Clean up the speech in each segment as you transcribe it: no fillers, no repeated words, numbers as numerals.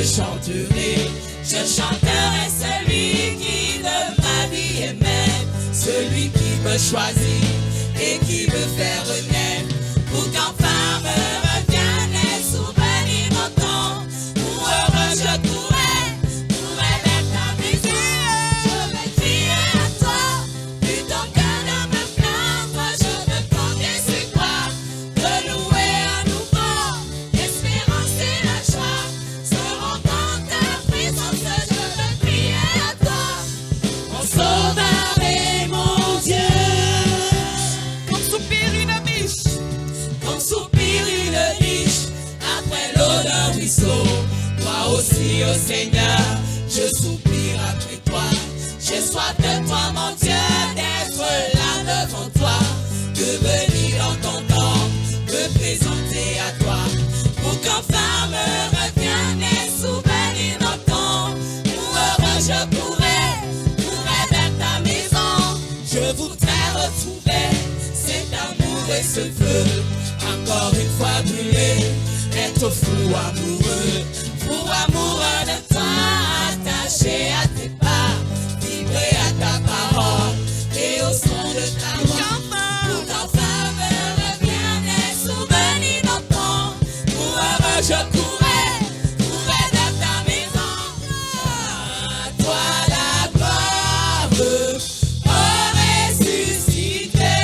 je chanterai celui qui de ma vie est maître, celui qui me choisit et qui me fait renaître, pour qu'enfin me revienne les souvenirs d'antan. Pour heureux je pourrais vers ta maison. Je vais crier à toi, plutôt que de me plaindre. Je veux compter sur toi, renouer à nouveau. L'espérance et la joie seront dans ta présence. Je veux crier à toi, mon sauveur et mon Dieu. Comme soupire une biche, Comme soupire une biche après l'eau d'un ruisseau, toi aussi, ô Seigneur, je soupire après toi. J'ai soif de toi, mon Dieu, d'être là devant toi, de venir dans ton temps, me présenter à toi, pour qu'enfin me reviennent les souvenirs d'antan. Pour heureux je pourrais vers ta maison. Je voudrais retrouver cet amour et ce feu, encore une fois brûlé, être fou amoureux de toi, attaché à tes pas, vibrer à ta parole et au son de ta voix. Pour qu'enfin me reviennent les souvenirs d'antan. Pour heureux je pourrais vers ta maison. À toi la gloire, ô ressuscité.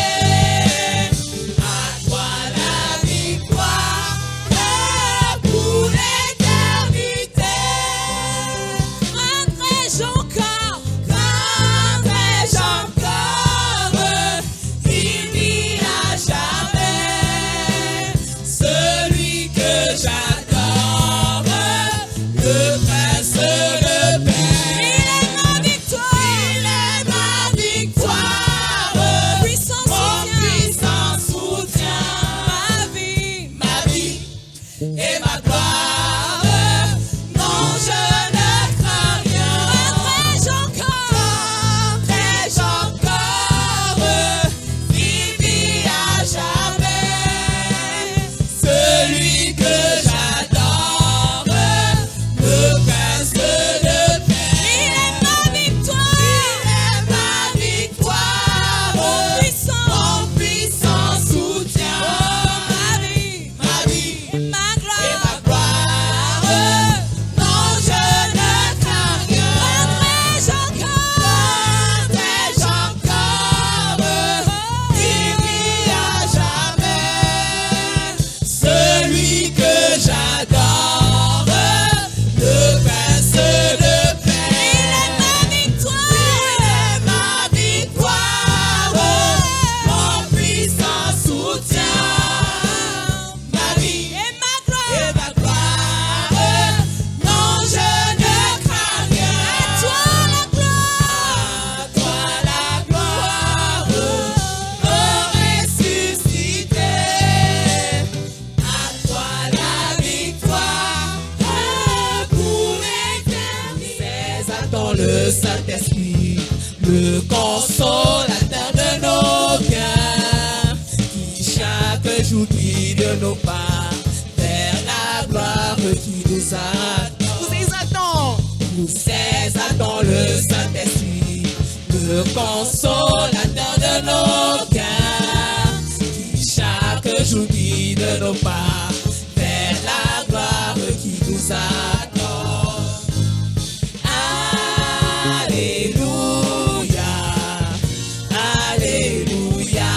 À toi la victoire, pour l'éternité. Rendrai-je encore, il vit à jamais, celui que j'adore, le prince de paix. Il est ma victoire, mon puissant soutien, ma vie et ma gloire. Non, je ne crains rien. Rendrai-je encore, il vit à jamais, celui que j'adore, le prince de paix. Il est ma victoire, mon puissant soutien, ma vie et ma gloire. Non, je ne crains rien. Rendrai-je encore, il vit à jamais, celui que j'adore, le prince de paix. Il est ma victoire, mon puissant soutien, ma vie et ma gloire. Non, je ne crains rien. À toi la gloire, ô ressuscité. À toi la victoire, pour l'éternité. Attends le Saint-Esprit, le consolateur de nos cœurs, qui chaque jour guide nos pas vers la gloire qui nous attend. Nous attend le Saint-Esprit, le consolateur de nos cœurs, qui chaque jour guide nos pas vers la gloire qui nous attend. Alléluia, Alléluia,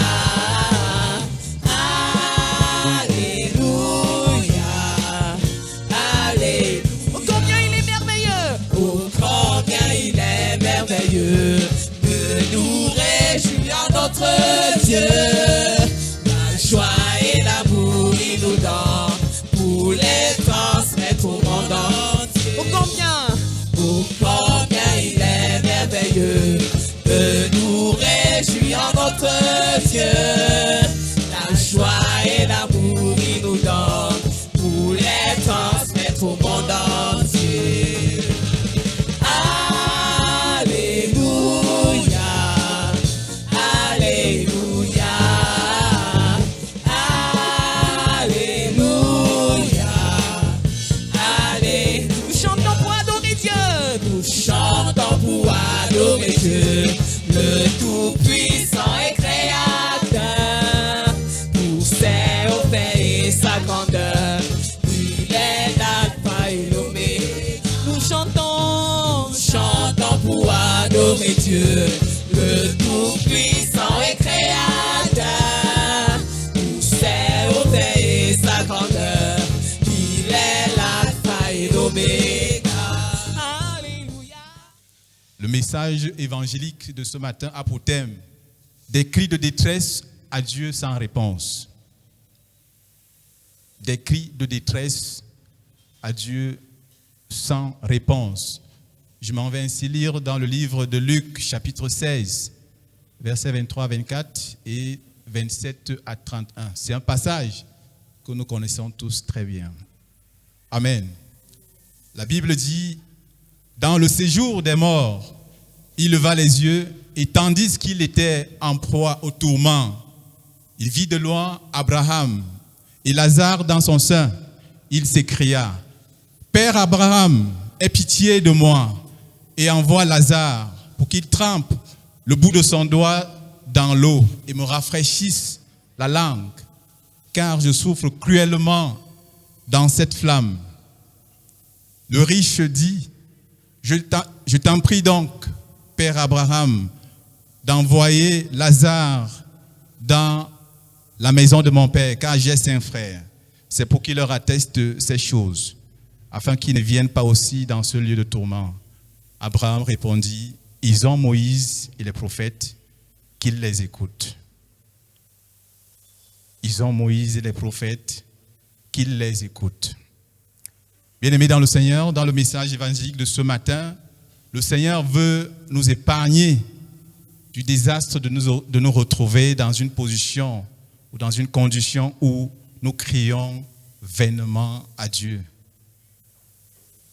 Alléluia, Alléluia. oh combien il est merveilleux. Oh, combien il est merveilleux de nous réjouir en notre Dieu. La joie et l'amour il nous donne pour les transmettre au monde entier. Oh combien, Oh, combien il est merveilleux de nous réjouir en notre Dieu. La joie et l'amour il nous donne pour les transmettre au monde entier. Alléluia, Alléluia, Alléluia, Alléluia. nous chantons adorer Dieu, le Tout-Puissant et Créateur. Tout sait auteur et sa grandeur, qu'il est l'alpha et l'oméga. Alléluia. Le message évangélique de ce matin a pour thème des cris de détresse à Dieu sans réponse. Des cris de détresse à Dieu sans réponse. Je m'en vais ainsi lire dans le livre de Luc, chapitre 16, versets 23 à 24 et 27 à 31. C'est un passage que nous connaissons tous très bien. Amen. La Bible dit, dans le séjour des morts, il leva les yeux et tandis qu'il était en proie au tourment, il vit de loin Abraham et Lazare dans son sein. Il s'écria, « Père Abraham, aie pitié de moi et envoie Lazare pour qu'il trempe le bout de son doigt dans l'eau et me rafraîchisse la langue, car je souffre cruellement dans cette flamme. » Le riche dit, « Je t'en prie donc, Père Abraham, d'envoyer Lazare dans la maison de mon père, car j'ai 5 frères. C'est pour qu'il leur atteste ces choses, afin qu'ils ne viennent pas aussi dans ce lieu de tourment. » Abraham répondit, « Ils ont Moïse et les prophètes, qu'ils les écoutent. » Ils ont Moïse et les prophètes, qu'ils les écoutent. Bien-aimés dans le Seigneur, dans le message évangélique de ce matin, le Seigneur veut nous épargner du désastre de nous retrouver dans une position ou dans une condition où nous crions vainement à Dieu.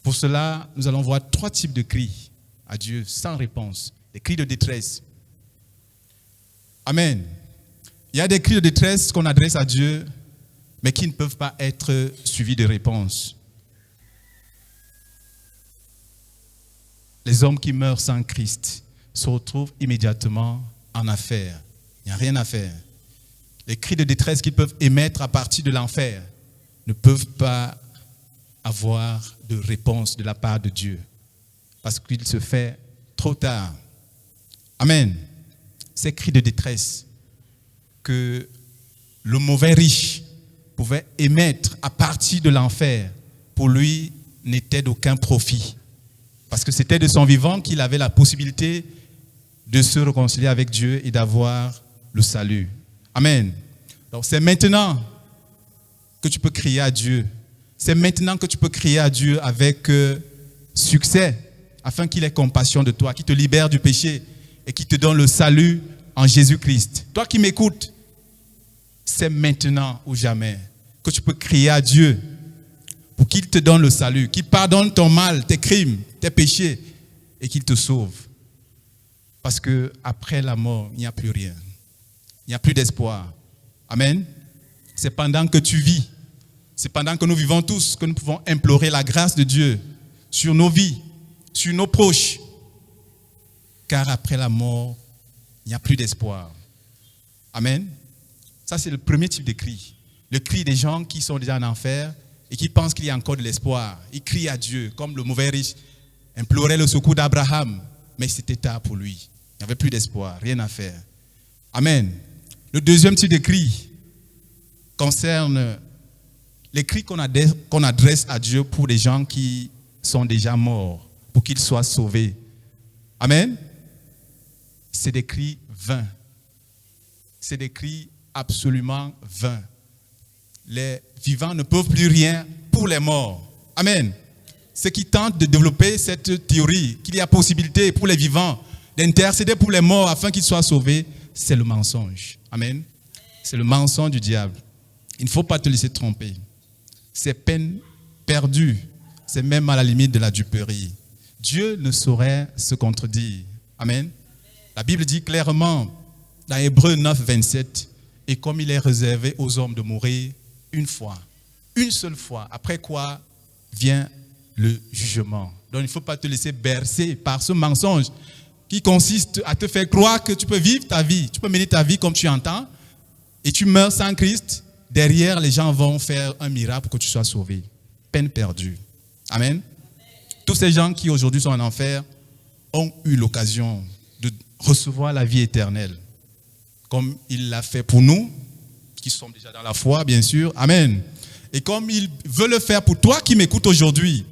Pour cela, nous allons voir 3 types de cris à Dieu sans réponse. Des cris de détresse. Amen. Il y a des cris de détresse qu'on adresse à Dieu, mais qui ne peuvent pas être suivis de réponse. Les hommes qui meurent sans Christ se retrouvent immédiatement en affaire. Il n'y a rien à faire. Les cris de détresse qu'ils peuvent émettre à partir de l'enfer ne peuvent pas avoir de réponse de la part de Dieu, parce qu'il se fait trop tard. Amen. Ces cris de détresse que le mauvais riche pouvait émettre à partir de l'enfer, pour lui, n'étaient d'aucun profit. Parce que c'était de son vivant qu'il avait la possibilité de se réconcilier avec Dieu et d'avoir le salut. Amen. Donc c'est maintenant que tu peux crier à Dieu. C'est maintenant que tu peux crier à Dieu avec succès, afin qu'il ait compassion de toi, qu'il te libère du péché et qu'il te donne le salut en Jésus-Christ. Toi qui m'écoutes, c'est maintenant ou jamais que tu peux crier à Dieu pour qu'il te donne le salut, qu'il pardonne ton mal, tes crimes, tes péchés et qu'il te sauve. Parce qu'après la mort, il n'y a plus rien. Il n'y a plus d'espoir. Amen. C'est pendant que tu vis, c'est pendant que nous vivons tous que nous pouvons implorer la grâce de Dieu sur nos vies, sur nos proches. Car après la mort, il n'y a plus d'espoir. Amen. Ça, c'est le premier type de cri. Le cri des gens qui sont déjà en enfer et qui pensent qu'il y a encore de l'espoir. Ils crient à Dieu, comme le mauvais riche implorait le secours d'Abraham. Mais c'était tard pour lui. Il n'y avait plus d'espoir, rien à faire. Amen. Le deuxième type de cri concerne les cris qu'on adresse à Dieu pour les gens qui sont déjà morts, pour qu'ils soient sauvés. Amen. C'est des cris vains. C'est des cris absolument vains. Les vivants ne peuvent plus rien pour les morts. Amen. Ceux qui tentent de développer cette théorie qu'il y a possibilité pour les vivants d'intercéder pour les morts afin qu'ils soient sauvés, c'est le mensonge. Amen. C'est le mensonge du diable. Il ne faut pas te laisser tromper. C'est peine perdue. C'est même à la limite de la duperie. Dieu ne saurait se contredire. Amen. La Bible dit clairement dans Hébreux 9, 27, « Et comme il est réservé aux hommes de mourir une fois, une seule fois, après quoi vient le jugement. » Donc il ne faut pas te laisser bercer par ce mensonge qui consiste à te faire croire que tu peux vivre ta vie, tu peux mener ta vie comme tu entends, et tu meurs sans Christ. Derrière, les gens vont faire un miracle pour que tu sois sauvé. Peine perdue. Amen. Tous ces gens qui aujourd'hui sont en enfer ont eu l'occasion de recevoir la vie éternelle, comme il l'a fait pour nous, qui sommes déjà dans la foi, bien sûr. Amen. Et comme il veut le faire pour toi qui m'écoutes aujourd'hui.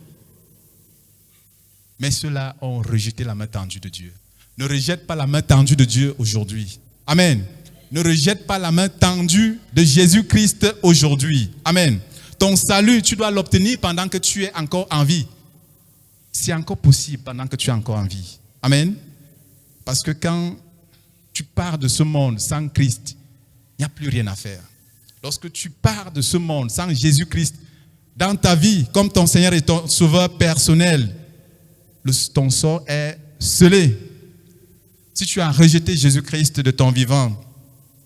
Mais ceux-là ont rejeté la main tendue de Dieu. Ne rejette pas la main tendue de Dieu aujourd'hui. Amen. Ne rejette pas la main tendue de Jésus-Christ aujourd'hui. Amen. Ton salut, tu dois l'obtenir pendant que tu es encore en vie. C'est encore possible pendant que tu es encore en vie. Amen. Parce que quand tu pars de ce monde sans Christ, il n'y a plus rien à faire. Lorsque tu pars de ce monde sans Jésus-Christ, dans ta vie, comme ton Seigneur et ton Sauveur personnel, ton sort est scellé. Si tu as rejeté Jésus-Christ de ton vivant,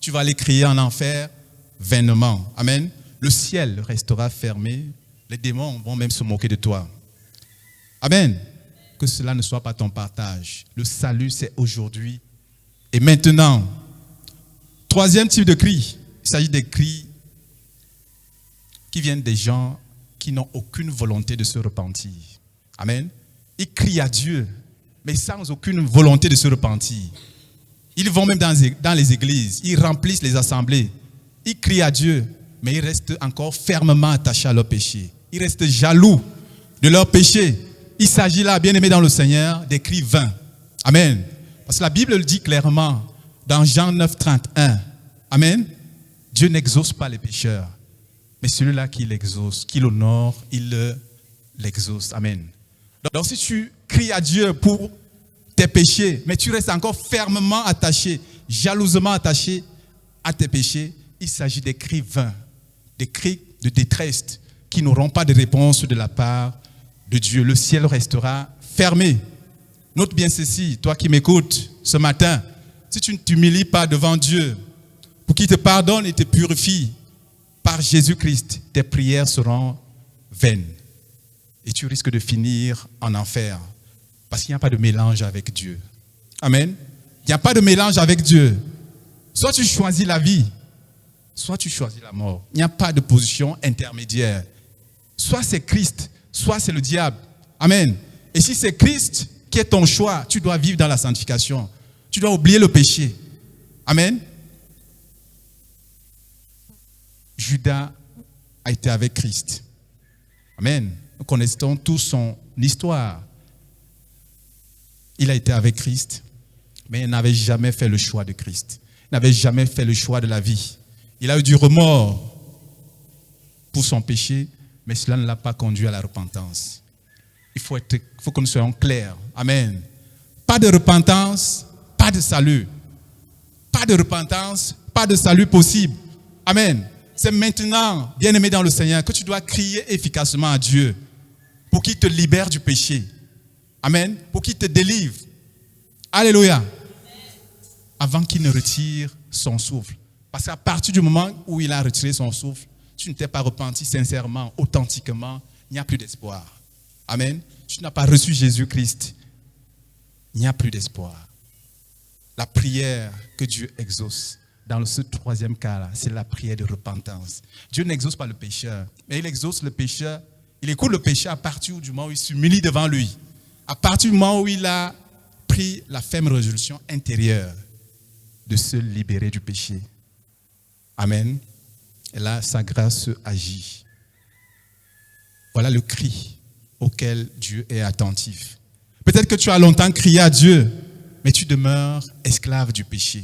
tu vas aller crier en enfer vainement. Amen. Le ciel restera fermé. Les démons vont même se moquer de toi. Amen. Que cela ne soit pas ton partage. Le salut, c'est aujourd'hui et maintenant. Troisième type de cri. Il s'agit des cris qui viennent des gens qui n'ont aucune volonté de se repentir. Amen. Ils crient à Dieu, mais sans aucune volonté de se repentir. Ils vont même dans les églises, ils remplissent les assemblées. Ils crient à Dieu, mais ils restent encore fermement attachés à leur péché. Ils restent jaloux de leur péché. Il s'agit là, bien-aimés dans le Seigneur, des cris vains. Amen. Parce que la Bible le dit clairement dans Jean 9, 31. Amen. Dieu n'exauce pas les pécheurs, mais celui-là qui l'exauce, qui l'honore, il l'exauce. Amen. Donc si tu cries à Dieu pour tes péchés, mais tu restes encore fermement attaché, jalousement attaché à tes péchés, il s'agit des cris vains, des cris de détresse qui n'auront pas de réponse de la part de Dieu. Le ciel restera fermé. Note bien ceci, toi qui m'écoutes ce matin, si tu ne t'humilies pas devant Dieu, pour qu'il te pardonne et te purifie par Jésus-Christ, tes prières seront vaines. Et tu risques de finir en enfer. Parce qu'il n'y a pas de mélange avec Dieu. Amen. Il n'y a pas de mélange avec Dieu. Soit tu choisis la vie, soit tu choisis la mort. Il n'y a pas de position intermédiaire. Soit c'est Christ, soit c'est le diable. Amen. Et si c'est Christ qui est ton choix, tu dois vivre dans la sanctification. Tu dois oublier le péché. Amen. Judas a été avec Christ. Amen. Nous connaissons tous son histoire. Il a été avec Christ, mais il n'avait jamais fait le choix de Christ. Il n'avait jamais fait le choix de la vie. Il a eu du remords pour son péché, mais cela ne l'a pas conduit à la repentance. Il faut que nous soyons clairs. Amen. Pas de repentance, pas de salut. Pas de repentance, pas de salut possible. Amen. C'est maintenant, bien-aimé dans le Seigneur, que tu dois crier efficacement à Dieu pour qu'il te libère du péché. Amen. Pour qu'il te délivre. Alléluia. Avant qu'il ne retire son souffle. Parce qu'à partir du moment où il a retiré son souffle, tu ne t'es pas repenti sincèrement, authentiquement, il n'y a plus d'espoir. Amen. Tu n'as pas reçu Jésus-Christ. Il n'y a plus d'espoir. La prière que Dieu exauce dans ce troisième cas-là, c'est la prière de repentance. Dieu n'exauce pas le pécheur, mais il exauce le pécheur. Il écoute le pécheur à partir du moment où il s'humilie devant lui. À partir du moment où il a pris la ferme résolution intérieure de se libérer du péché. Amen. Et là, sa grâce agit. Voilà le cri auquel Dieu est attentif. Peut-être que tu as longtemps crié à Dieu, mais tu demeures esclave du péché.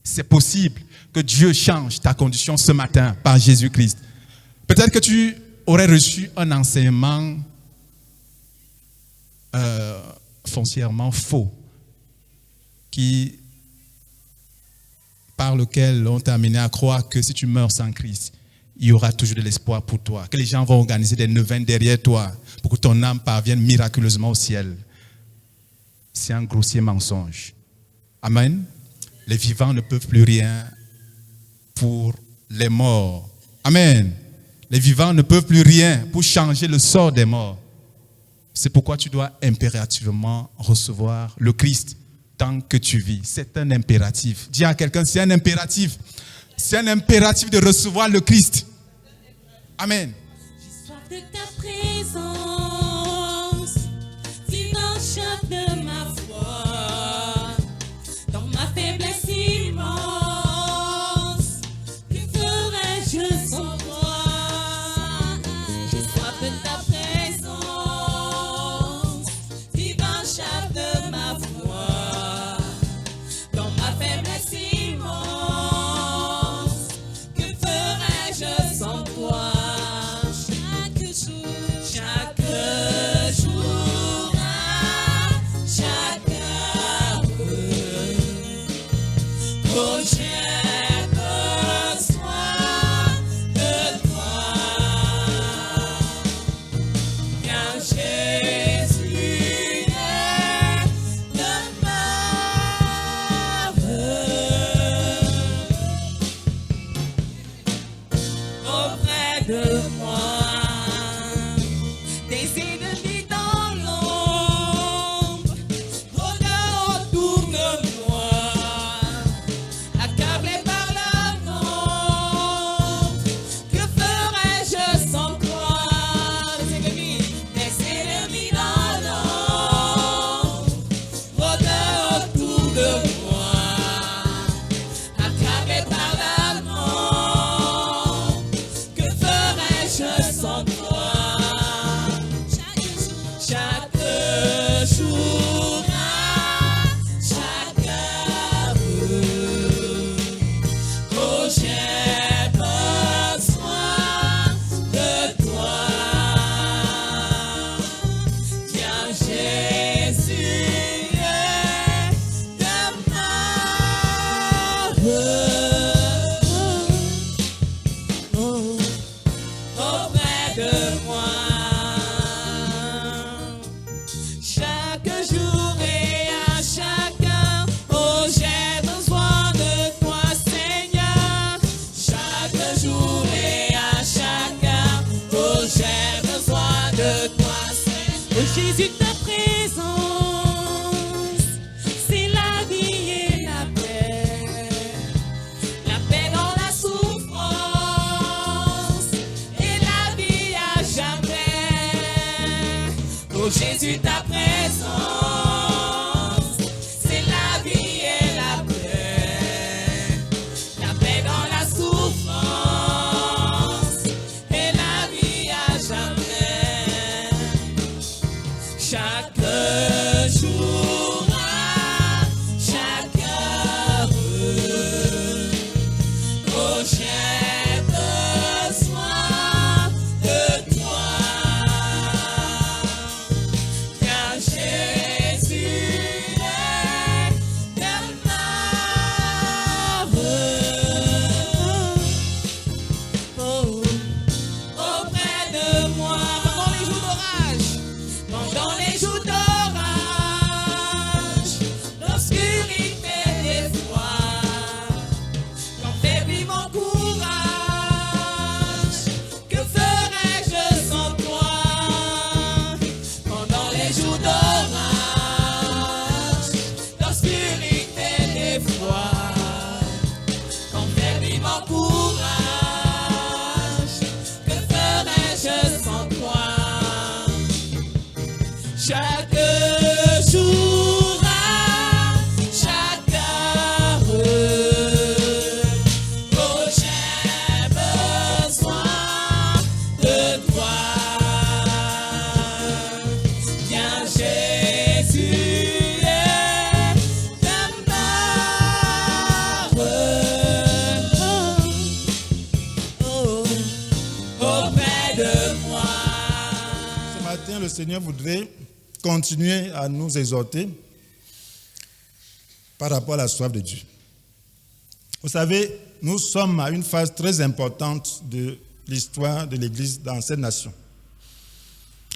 C'est possible que Dieu change ta condition ce matin par Jésus-Christ. Peut-être que tu aurais reçu un enseignement foncièrement faux par lequel on t'a amené à croire que si tu meurs sans Christ, il y aura toujours de l'espoir pour toi, que les gens vont organiser des neuvaines derrière toi pour que ton âme parvienne miraculeusement au ciel. C'est un grossier mensonge. Amen. Les vivants ne peuvent plus rien pour les morts. Amen. Les vivants ne peuvent plus rien pour changer le sort des morts. C'est pourquoi tu dois impérativement recevoir le Christ tant que tu vis. C'est un impératif. Dis à quelqu'un, c'est un impératif. C'est un impératif de recevoir le Christ. Amen. J'ai soif de ta présence, tu t'enchères de ma foi. Viens Jésus, demeure auprès de moi. Des ennemis dans l'ombre rôdent autour de moi, accablés par leur nombre. Que ferais-je sans toi? Des ennemis dans l'ombre rôdent autour de moi, accablés par leur nombre. Que ferais-je sans toi? Chaque jour, chaque heure, oh j'ai besoin de toi. Viens Jésus, demeure auprès de moi. Chaque jour et à chaque heure, oh j'ai besoin de toi Seigneur. Chaque jour et à chaque heure, oh j'ai besoin de toi Seigneur. Oh Jésus, ta présence, c'est la vie et la paix dans la souffrance et la vie à jamais. Oh Jésus, ta présence, c'est la vie et la paix dans la souffrance et la vie à jamais. Chaque jour, chaque heure, oh j'ai besoin de toi. Viens Jésus, demeure auprès de moi. Pendant les jours d'orage, l'obscurité des fois, quand faiblit mon courage, que ferais-je sans toi? Pendant les jours d'orage, l'obscurité des fois, quand faiblit mon courage, que ferais-je sans toi? Chaque jour, chaque heure, oh j'ai besoin de toi. Viens Jésus, demeure auprès de moi. Ce matin, le Seigneur voudrait continuer à nous exhorter par rapport à la soif de Dieu. Vous savez, nous sommes à une phase très importante de l'histoire de l'Église dans cette nation.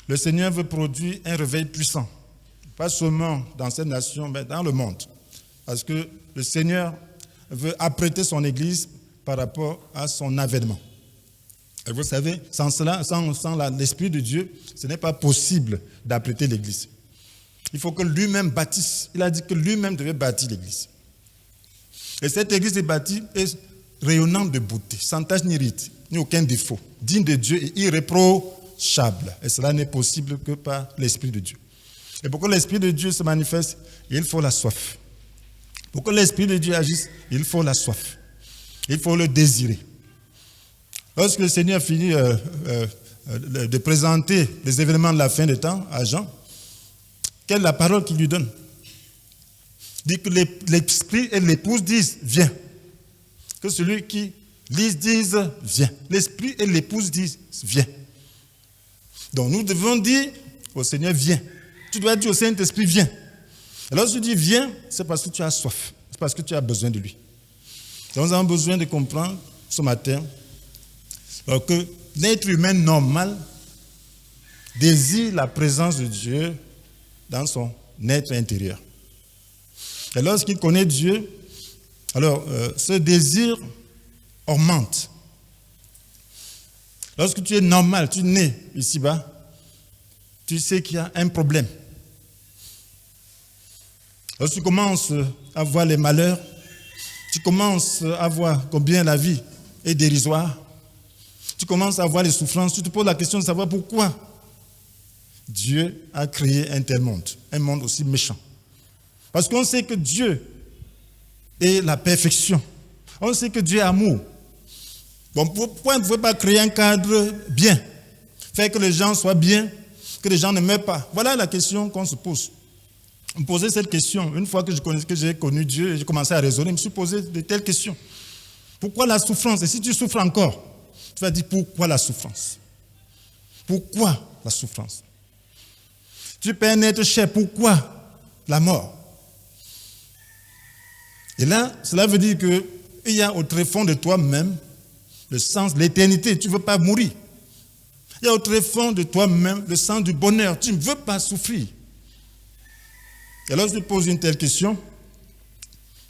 Le Seigneur veut produire un réveil puissant, pas seulement dans cette nation, mais dans le monde. Parce que le Seigneur veut apprêter son Église par rapport à son avènement. Et vous savez, sans cela, sans l'Esprit de Dieu, ce n'est pas possible d'apprêter l'Église. Il faut que lui-même bâtisse. Il a dit que lui-même devait bâtir l'Église. Et cette Église est bâtie est rayonnante de beauté, sans tache ni ride, ni aucun défaut, digne de Dieu et irréprochable. Et cela n'est possible que par l'Esprit de Dieu. Et pour que l'Esprit de Dieu se manifeste, il faut la soif. Pour que l'Esprit de Dieu agisse, il faut la soif. Il faut le désirer. Lorsque le Seigneur finit de présenter les événements de la fin des temps à Jean, quelle est la parole qu'il lui donne? Il dit que l'esprit et l'épouse disent « viens ». Que celui qui lit dise « viens ». L'esprit et l'épouse disent « viens ». Donc nous devons dire au Seigneur « viens ». Tu dois dire au Saint-Esprit « viens ». Et lorsque tu dis « viens », c'est parce que tu as soif, c'est parce que tu as besoin de lui. Donc nous avons besoin de comprendre ce matin que l'être humain normal désire la présence de Dieu dans son être intérieur. Et lorsqu'il connaît Dieu, alors ce désir augmente. Lorsque tu es normal, tu es né ici-bas, tu sais qu'il y a un problème. Lorsque tu commences à voir les malheurs, tu commences à voir combien la vie est dérisoire, tu commences à voir les souffrances, tu te poses la question de savoir pourquoi Dieu a créé un tel monde, un monde aussi méchant. Parce qu'on sait que Dieu est la perfection. On sait que Dieu est amour. Bon, pourquoi ne pouvez pas créer un cadre bien? Faire que les gens soient bien, que les gens ne meurent pas. Voilà la question qu'on se pose. Me poser cette question, une fois que j'ai connu Dieu et j'ai commencé à raisonner, je me suis posé de telles questions. Pourquoi la souffrance? Et si tu souffres encore, tu vas dire pourquoi la souffrance? Pourquoi la souffrance? Tu peux un être cher, pourquoi la mort? Et là, cela veut dire qu'il y a au tréfonds de toi-même le sens de l'éternité. Tu ne veux pas mourir. Il y a au tréfonds de toi-même le sens du bonheur. Tu ne veux pas souffrir. Et alors, je te pose une telle question.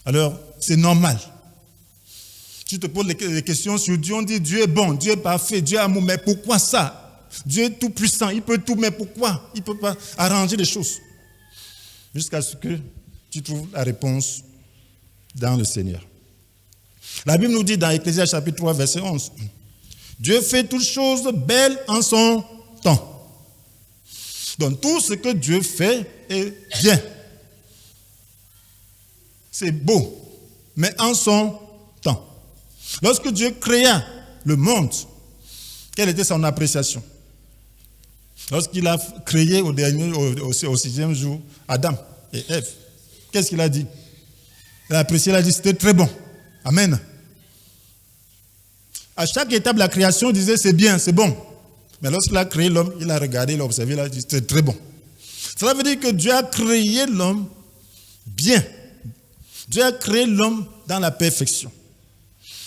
Alors, c'est normal. Tu te poses des questions sur Dieu. On dit Dieu est bon, Dieu est parfait, Dieu est amour. Mais pourquoi ça? Dieu est tout puissant, il peut tout, mais pourquoi? Il ne peut pas arranger les choses. Jusqu'à ce que tu trouves la réponse dans le Seigneur. La Bible nous dit dans Ecclésiaste chapitre 3, verset 11, Dieu fait toutes choses belles en son temps. Donc tout ce que Dieu fait est bien. C'est beau, mais en son temps. Lorsque Dieu créa le monde, quelle était son appréciation? Lorsqu'il a créé au sixième jour Adam et Ève, qu'est-ce qu'il a dit? Il a apprécié, il a dit c'était très bon. Amen. À chaque étape de la création, il disait c'est bien, c'est bon. Mais lorsqu'il a créé l'homme, il a regardé, il a observé, il a dit c'est très bon. Cela veut dire que Dieu a créé l'homme bien. Dieu a créé l'homme dans la perfection.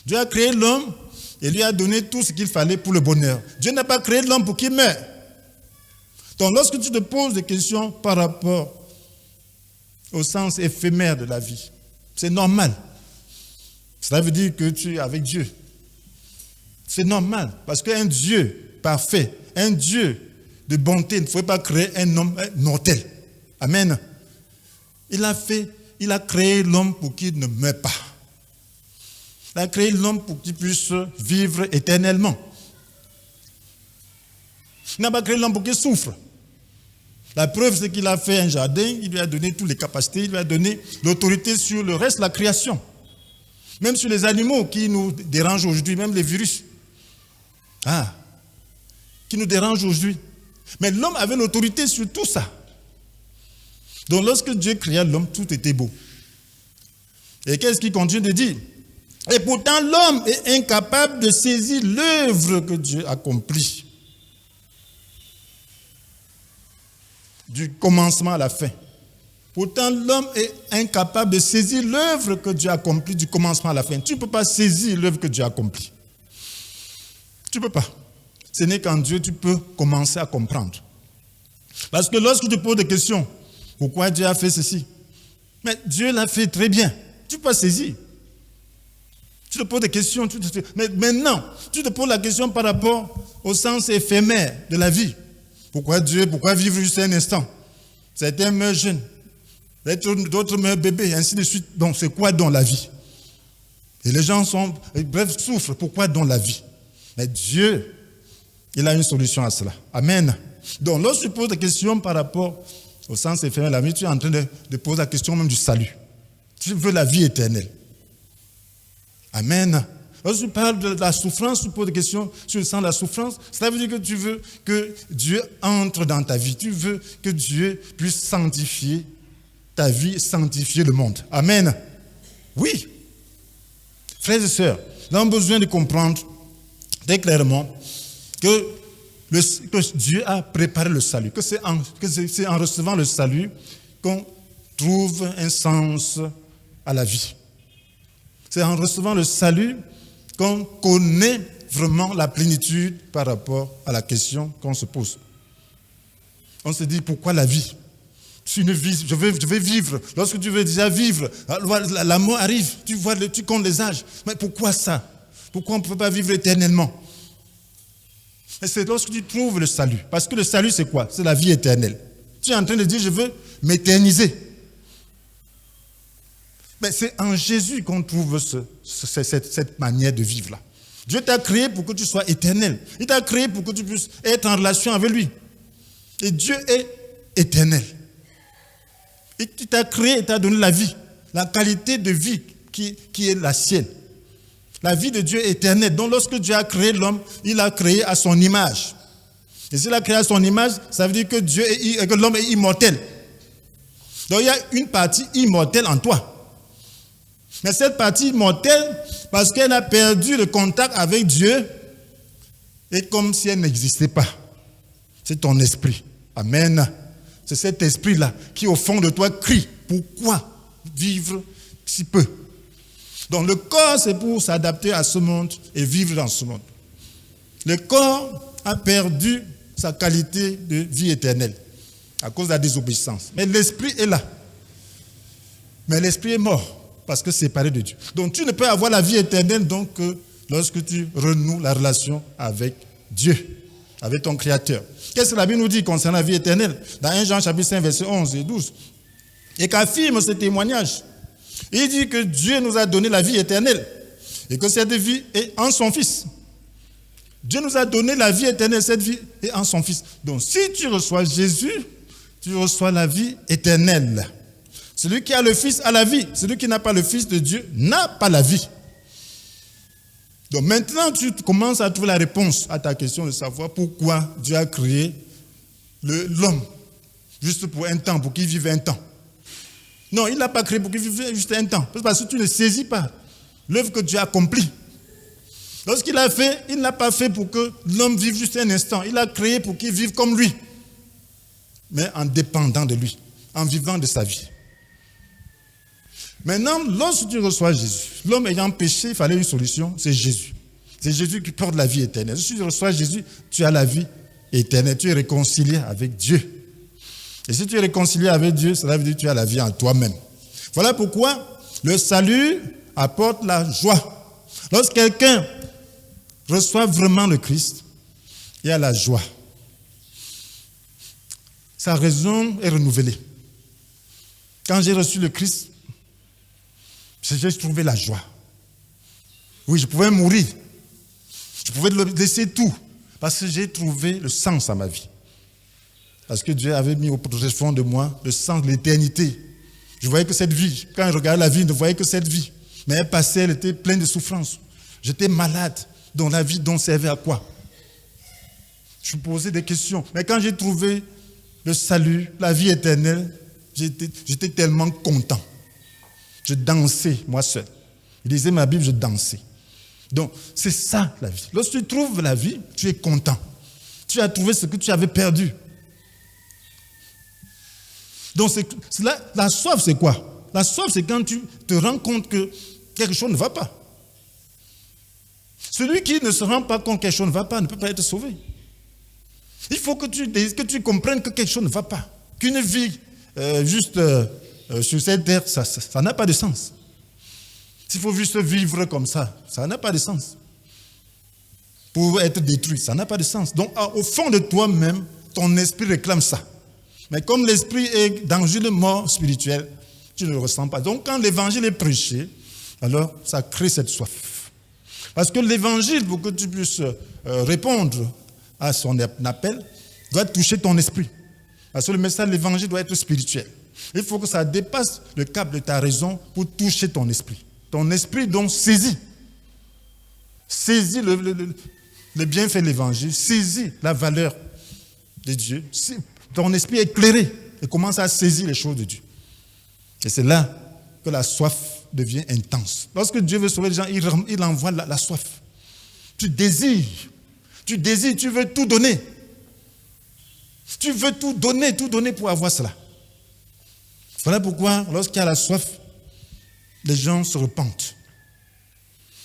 Dieu a créé l'homme et lui a donné tout ce qu'il fallait pour le bonheur. Dieu n'a pas créé l'homme pour qu'il meure. Donc lorsque tu te poses des questions par rapport au sens éphémère de la vie, c'est normal. Cela veut dire que tu es avec Dieu. C'est normal, parce qu'un Dieu parfait, un Dieu de bonté ne pouvait pas créer un homme mortel. Amen. Il a créé l'homme pour qu'il ne meure pas. Il a créé l'homme pour qu'il puisse vivre éternellement. Il n'a pas créé l'homme pour qu'il souffre. La preuve, c'est qu'il a fait un jardin, il lui a donné toutes les capacités, il lui a donné l'autorité sur le reste de la création. Même sur les animaux qui nous dérangent aujourd'hui, même les virus. Qui nous dérangent aujourd'hui. Mais l'homme avait l'autorité sur tout ça. Donc lorsque Dieu créa l'homme, tout était beau. Et qu'est-ce qu'il continue de dire? Et pourtant l'homme est incapable de saisir l'œuvre que Dieu accomplit. Du commencement à la fin. Pourtant, l'homme est incapable de saisir l'œuvre que Dieu a accomplie du commencement à la fin. Tu ne peux pas saisir l'œuvre que Dieu a accomplie. Tu ne peux pas. Ce n'est qu'en Dieu tu peux commencer à comprendre. Parce que lorsque tu poses des questions, pourquoi Dieu a fait ceci? Mais Dieu l'a fait très bien. Tu ne peux pas saisir. Tu te poses des questions. Mais maintenant, tu te poses la question par rapport au sens éphémère de la vie. Pourquoi Dieu? Pourquoi vivre juste un instant? Certains meurent jeunes, d'autres meurent bébés, ainsi de suite. Donc, c'est quoi dans la vie? Et les gens souffrent. Pourquoi dans la vie? Mais Dieu, il a une solution à cela. Amen. Donc, lorsque tu poses des questions par rapport au sens éphémère de la vie, tu es en train de poser la question même du salut. Tu veux la vie éternelle. Amen. Lorsque tu parles de la souffrance, tu poses des questions sur le sens de la souffrance, cela veut dire que tu veux que Dieu entre dans ta vie. Tu veux que Dieu puisse sanctifier ta vie, sanctifier le monde. Amen. Oui. Frères et sœurs, nous avons besoin de comprendre très clairement que Dieu a préparé le salut, que c'est en recevant le salut qu'on trouve un sens à la vie. C'est en recevant le salut qu'on connaît vraiment la plénitude par rapport à la question qu'on se pose. On se dit, pourquoi la vie? C'est une vie, je vais vivre. Lorsque tu veux déjà vivre, la mort arrive, tu comptes les âges. Mais pourquoi ça? Pourquoi on ne peut pas vivre éternellement? Et c'est lorsque tu trouves le salut. Parce que le salut, c'est quoi? C'est la vie éternelle. Tu es en train de dire, je veux m'éterniser. Mais c'est en Jésus qu'on trouve cette manière de vivre là. Dieu t'a créé pour que tu sois éternel. Il t'a créé pour que tu puisses être en relation avec lui. Et Dieu est éternel. Et il t'a créé et t'a donné la vie, la qualité de vie qui est la sienne. La vie de Dieu est éternelle. Donc lorsque Dieu a créé l'homme, il l'a créé à son image. Et s'il a créé à son image, ça veut dire que l'homme est immortel. Donc il y a une partie immortelle en toi. Mais cette partie immortelle, parce qu'elle a perdu le contact avec Dieu, est comme si elle n'existait pas. C'est ton esprit. Amen. C'est cet esprit-là qui, au fond de toi, crie. Pourquoi vivre si peu? Donc le corps, c'est pour s'adapter à ce monde et vivre dans ce monde. Le corps a perdu sa qualité de vie éternelle à cause de la désobéissance. Mais l'esprit est là. Mais l'esprit est mort parce que séparé de Dieu. Donc tu ne peux avoir la vie éternelle donc, que lorsque tu renoues la relation avec Dieu, avec ton Créateur. Qu'est-ce que la Bible nous dit concernant la vie éternelle? Dans 1 Jean chapitre 5, versets 11 et 12. Et qu'affirme ce témoignage. Il dit que Dieu nous a donné la vie éternelle et que cette vie est en son Fils. Dieu nous a donné la vie éternelle, cette vie est en son Fils. Donc si tu reçois Jésus, tu reçois la vie éternelle. Celui qui a le Fils a la vie. Celui qui n'a pas le Fils de Dieu n'a pas la vie. Donc maintenant, tu commences à trouver la réponse à ta question de savoir pourquoi Dieu a créé l'homme juste pour un temps, pour qu'il vive un temps. Non, il ne l'a pas créé pour qu'il vive juste un temps. Parce que tu ne saisis pas l'œuvre que Dieu a accomplie. Lorsqu'il a fait, il ne l'a pas fait pour que l'homme vive juste un instant. Il l'a créé pour qu'il vive comme lui. Mais en dépendant de lui, en vivant de sa vie. Maintenant, lorsque tu reçois Jésus, l'homme ayant péché, il fallait une solution, c'est Jésus. C'est Jésus qui porte la vie éternelle. Si tu reçois Jésus, tu as la vie éternelle. Tu es réconcilié avec Dieu. Et si tu es réconcilié avec Dieu, cela veut dire que tu as la vie en toi-même. Voilà pourquoi le salut apporte la joie. Lorsque quelqu'un reçoit vraiment le Christ, il y a la joie. Sa raison est renouvelée. Quand j'ai reçu le Christ, j'ai trouvé la joie. Oui, je pouvais mourir. Je pouvais laisser tout. Parce que j'ai trouvé le sens à ma vie. Parce que Dieu avait mis au fond de moi le sens de l'éternité. Je voyais que cette vie, quand je regardais la vie, je ne voyais que cette vie. Mais elle passait, elle était pleine de souffrances. J'étais malade. Donc la vie dont servait à quoi? Je me posais des questions. Mais quand j'ai trouvé le salut, la vie éternelle, j'étais tellement content. Je dansais, moi seul. Je lisais ma Bible, je dansais. Donc, c'est ça la vie. Lorsque tu trouves la vie, tu es content. Tu as trouvé ce que tu avais perdu. Donc, la soif, c'est quoi? La soif, c'est quand tu te rends compte que quelque chose ne va pas. Celui qui ne se rend pas compte que quelque chose ne va pas ne peut pas être sauvé. Il faut que tu comprennes que quelque chose ne va pas. Qu'une vie sur cette terre, ça n'a pas de sens. S'il faut juste vivre comme ça n'a pas de sens. Pour être détruit, ça n'a pas de sens. Donc, au fond de toi-même, ton esprit réclame ça. Mais comme l'esprit est dans une mort spirituelle, tu ne le ressens pas. Donc, quand l'évangile est prêché, alors ça crée cette soif. Parce que l'évangile, pour que tu puisses répondre à son appel, doit toucher ton esprit. Parce que le message de l'évangile doit être spirituel. Il faut que ça dépasse le cap de ta raison pour toucher ton esprit. Ton esprit donc saisit le bienfait de l'évangile, saisit la valeur de Dieu. Ton esprit est éclairé et commence à saisir les choses de Dieu. Et c'est là que la soif devient intense. Lorsque Dieu veut sauver les gens, il envoie la soif. Tu désires, tu veux tout donner. Tu veux tout donner pour avoir cela. Voilà pourquoi, lorsqu'il y a la soif, les gens se repentent.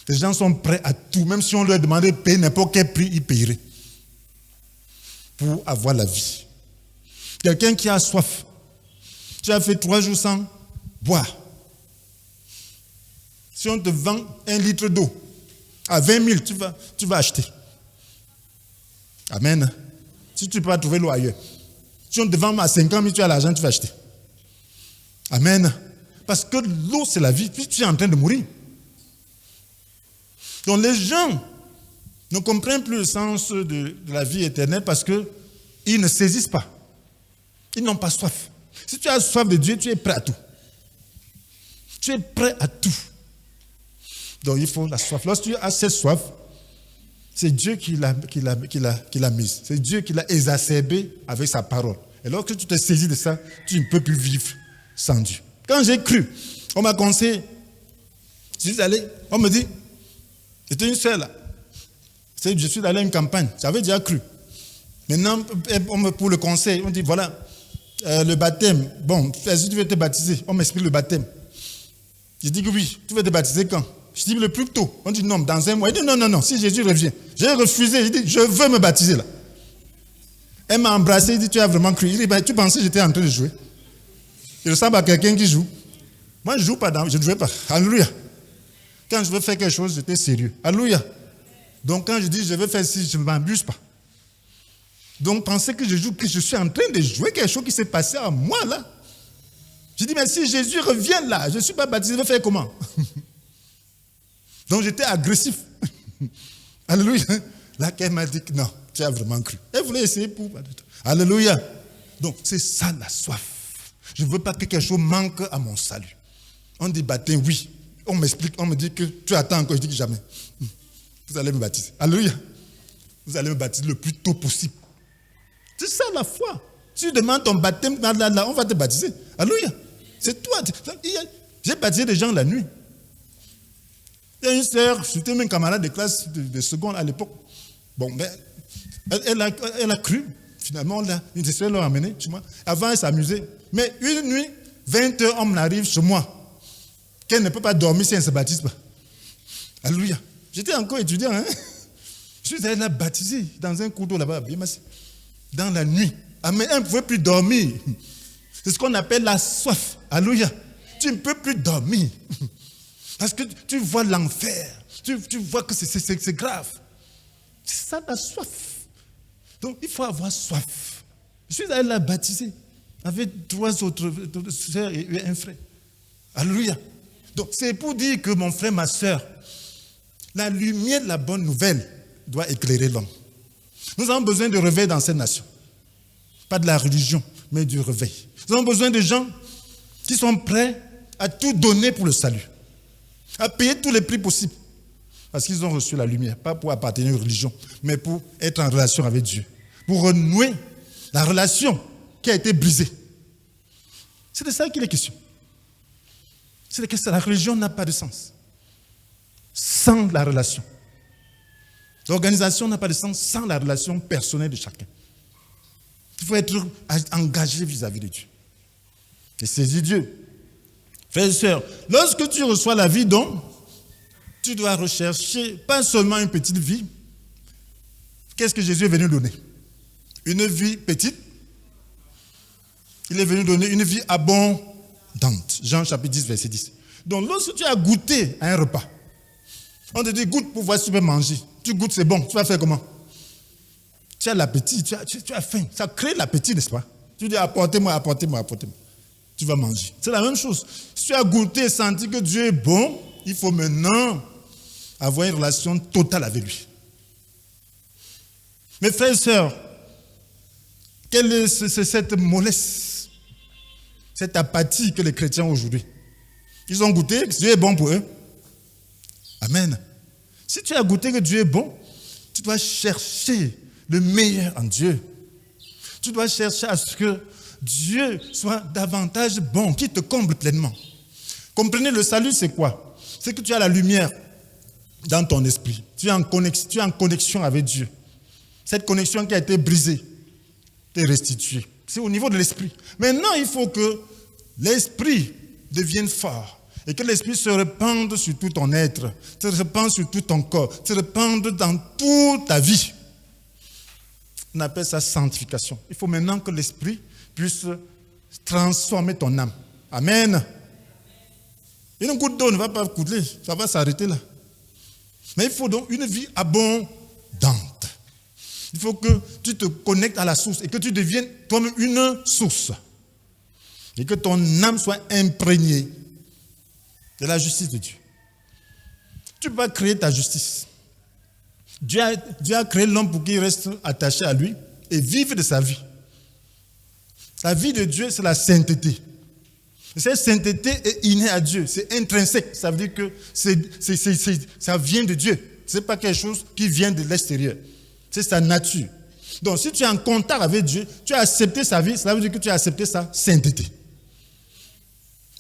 Les gens sont prêts à tout. Même si on leur demandait de payer n'importe quel prix, ils paieraient pour avoir la vie. Quelqu'un qui a soif. Tu as fait 3 jours sans boire. Si on te vend 1 litre d'eau à 20 000, tu vas acheter. Amen. Si tu peux pas trouver l'eau ailleurs. Si on te vend à 50 000, tu as l'argent, tu vas acheter. Amen. Parce que l'eau, c'est la vie. Puis tu es en train de mourir. Donc les gens ne comprennent plus le sens de la vie éternelle parce qu'ils ne saisissent pas. Ils n'ont pas soif. Si tu as soif de Dieu, tu es prêt à tout. Tu es prêt à tout. Donc il faut la soif. Lorsque tu as cette soif, c'est Dieu qui l'a mise. C'est Dieu qui l'a exacerbée avec sa parole. Et lorsque tu te saisis de ça, tu ne peux plus vivre sans Dieu. Quand j'ai cru, on m'a conseillé, je suis allé, on me dit, c'était une sœur là. Je suis allé à une campagne, j'avais déjà cru. Maintenant, pour le conseil, on dit voilà, le baptême, bon, si tu veux te baptiser, on m'explique le baptême. Je dis que oui, tu veux te baptiser quand? Je dis le plus tôt. On dit non, dans un mois. Il dit non, si Jésus revient. J'ai refusé, il dit je veux me baptiser là. Elle m'a embrassé, il dit tu as vraiment cru. Il dit tu pensais que j'étais en train de jouer? Il ressemble à quelqu'un qui joue. Moi je ne joue pas, je ne jouais pas. Alléluia. Quand je veux faire quelque chose, j'étais sérieux. Alléluia. Donc quand je dis je veux faire ci, je ne m'abuse pas. Donc pensez que je joue, que je suis en train de jouer quelque chose qui s'est passé à moi là. Je dis mais si Jésus revient là, je ne suis pas baptisé, je vais faire comment? Donc j'étais agressif. Alléluia. Là, qu'elle m'a dit que non, tu as vraiment cru. Elle voulait essayer pour... Alléluia. Donc c'est ça la soif. Je ne veux pas que quelque chose manque à mon salut. On dit baptême, oui. On m'explique, on me dit que tu attends encore. Je dis que jamais. Vous allez me baptiser. Alléluia. Vous allez me baptiser le plus tôt possible. C'est ça la foi. Si tu demandes ton baptême, là, on va te baptiser. Alléluia. C'est toi. J'ai baptisé des gens la nuit. Il y a une sœur, c'était une camarade de classe de seconde à l'époque. Bon, mais elle a cru. Finalement, une des sœurs l'a amenée chez moi. Avant, elle s'amusait. Mais une nuit, 20 h, on arrive chez moi. Qu'elle ne peut pas dormir si elle ne se baptise pas. Alléluia. J'étais encore étudiant. Hein? Je suis allé la baptiser dans un cours d'eau là-bas. Dans la nuit. Ah, mais elle ne pouvait plus dormir. C'est ce qu'on appelle la soif. Alléluia. Tu ne peux plus dormir. Parce que tu vois l'enfer. Tu vois que c'est grave. C'est ça la soif. Donc il faut avoir soif. Je suis allé la baptiser avec 3 autres sœurs et un frère. Alléluia. Donc c'est pour dire que mon frère, ma sœur, la lumière de la bonne nouvelle doit éclairer l'homme. Nous avons besoin de réveil dans cette nation. Pas de la religion, mais du réveil. Nous avons besoin de gens qui sont prêts à tout donner pour le salut. À payer tous les prix possibles. Parce qu'ils ont reçu la lumière. Pas pour appartenir à une religion, mais pour être en relation avec Dieu. Pour renouer la relation qui a été brisée. C'est de ça qu'il est question. C'est que la religion n'a pas de sens sans la relation. L'organisation n'a pas de sens sans la relation personnelle de chacun. Il faut être engagé vis-à-vis de Dieu. Et saisir Dieu. Frères et sœurs, lorsque tu reçois la vie, donc, tu dois rechercher pas seulement une petite vie. Qu'est-ce que Jésus est venu donner? Une vie petite. Il est venu donner une vie abondante. Jean chapitre 10, verset 10. Donc, lorsque tu as goûté à un repas, on te dit goûte pour voir si tu peux manger. Tu goûtes, c'est bon. Tu vas faire comment? Tu as l'appétit, tu as faim. Ça crée l'appétit, n'est-ce pas? Tu dis apportez-moi. Tu vas manger. C'est la même chose. Si tu as goûté et senti que Dieu est bon, il faut maintenant avoir une relation totale avec lui. Mes frères et sœurs, quelle est cette mollesse, cette apathie que les chrétiens ont aujourd'hui? Ils ont goûté que Dieu est bon pour eux. Amen. Si tu as goûté que Dieu est bon, tu dois chercher le meilleur en Dieu. Tu dois chercher à ce que Dieu soit davantage bon, qui te comble pleinement. Comprenez, le salut, c'est quoi? C'est que tu as la lumière dans ton esprit. Tu es en connexion avec Dieu. Cette connexion qui a été brisée, t'est restituée. C'est au niveau de l'esprit. Maintenant, il faut que l'esprit devienne fort et que l'esprit se répande sur tout ton être, se répande sur tout ton corps, se répande dans toute ta vie. On appelle ça sanctification. Il faut maintenant que l'Esprit puisse transformer ton âme. Amen. Une goutte d'eau ne va pas couler, ça va s'arrêter là. Mais il faut donc une vie abondante. Il faut que tu te connectes à la source et que tu deviennes toi-même une source. Et que ton âme soit imprégnée de la justice de Dieu. Tu ne peux pas créer ta justice. Dieu a créé l'homme pour qu'il reste attaché à lui et vive de sa vie. La vie de Dieu, c'est la sainteté. Et cette sainteté est innée à Dieu, c'est intrinsèque. Ça veut dire que ça vient de Dieu. Ce n'est pas quelque chose qui vient de l'extérieur. C'est sa nature. Donc, si tu es en contact avec Dieu, tu as accepté sa vie, cela veut dire que tu as accepté sa sainteté.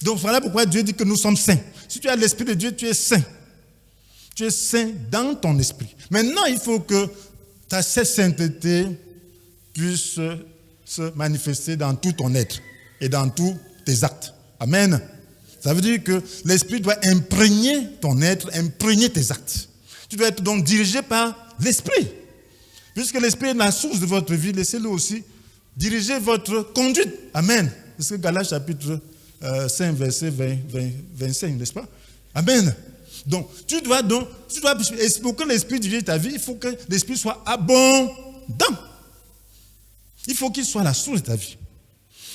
Donc, voilà pourquoi Dieu dit que nous sommes saints. Si tu as l'Esprit de Dieu, tu es saint. Tu es saint dans ton esprit. Maintenant, il faut que cette sainteté puisse se manifester dans tout ton être et dans tous tes actes. Amen. Ça veut dire que l'Esprit doit imprégner ton être, imprégner tes actes. Tu dois être donc dirigé par l'Esprit. Puisque l'Esprit est la source de votre vie, laissez-le aussi diriger votre conduite. Amen. C'est Galates chapitre 5, verset 25, n'est-ce pas? Amen. Donc, pour que l'Esprit dirige ta vie, il faut que l'Esprit soit abondant. Il faut qu'il soit la source de ta vie.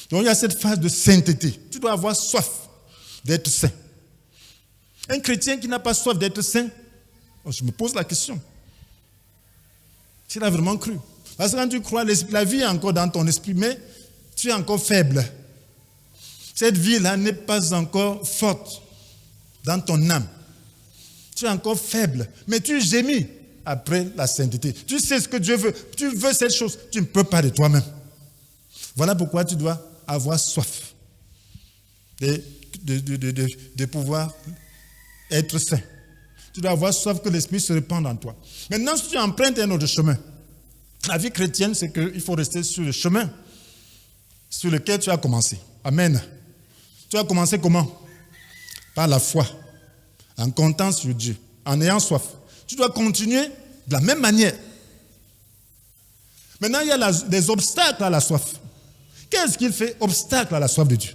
Donc, il y a cette phase de sainteté. Tu dois avoir soif d'être saint. Un chrétien qui n'a pas soif d'être saint, je me pose la question. S'il a vraiment cru. Parce que quand tu crois, la vie est encore dans ton esprit, mais tu es encore faible. Cette vie-là n'est pas encore forte dans ton âme. Tu es encore faible, mais tu gémis après la sainteté. Tu sais ce que Dieu veut. Tu veux cette chose, tu ne peux pas de toi-même. Voilà pourquoi tu dois avoir soif de pouvoir être saint. Tu dois avoir soif que l'Esprit se répande en toi. Maintenant, si tu empruntes un autre chemin, la vie chrétienne, c'est qu'il faut rester sur le chemin sur lequel tu as commencé. Amen. Tu as commencé comment? Par la foi, en comptant sur Dieu, en ayant soif. Tu dois continuer de la même manière. Maintenant, il y a des obstacles à la soif. Qu'est-ce qu'il fait obstacle à la soif de Dieu?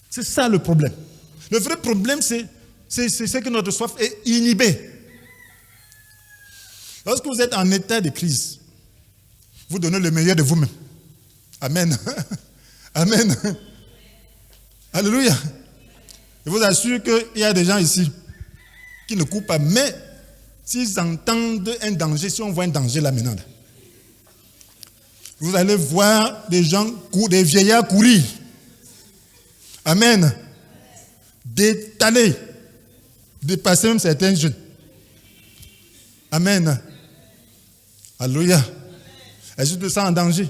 C'est ça le problème. Le vrai problème, c'est que notre soif est inhibée. Lorsque vous êtes en état de crise, vous donnez le meilleur de vous-même. Amen. Amen. Alléluia. Je vous assure qu'il y a des gens ici qui ne courent pas, mais s'ils entendent un danger, si on voit un danger là maintenant, là, vous allez voir des gens, des vieillards courir. Amen. D'étaler, dépasser même certains jeunes. Amen. Alléluia. Est-ce que tu te sens en danger?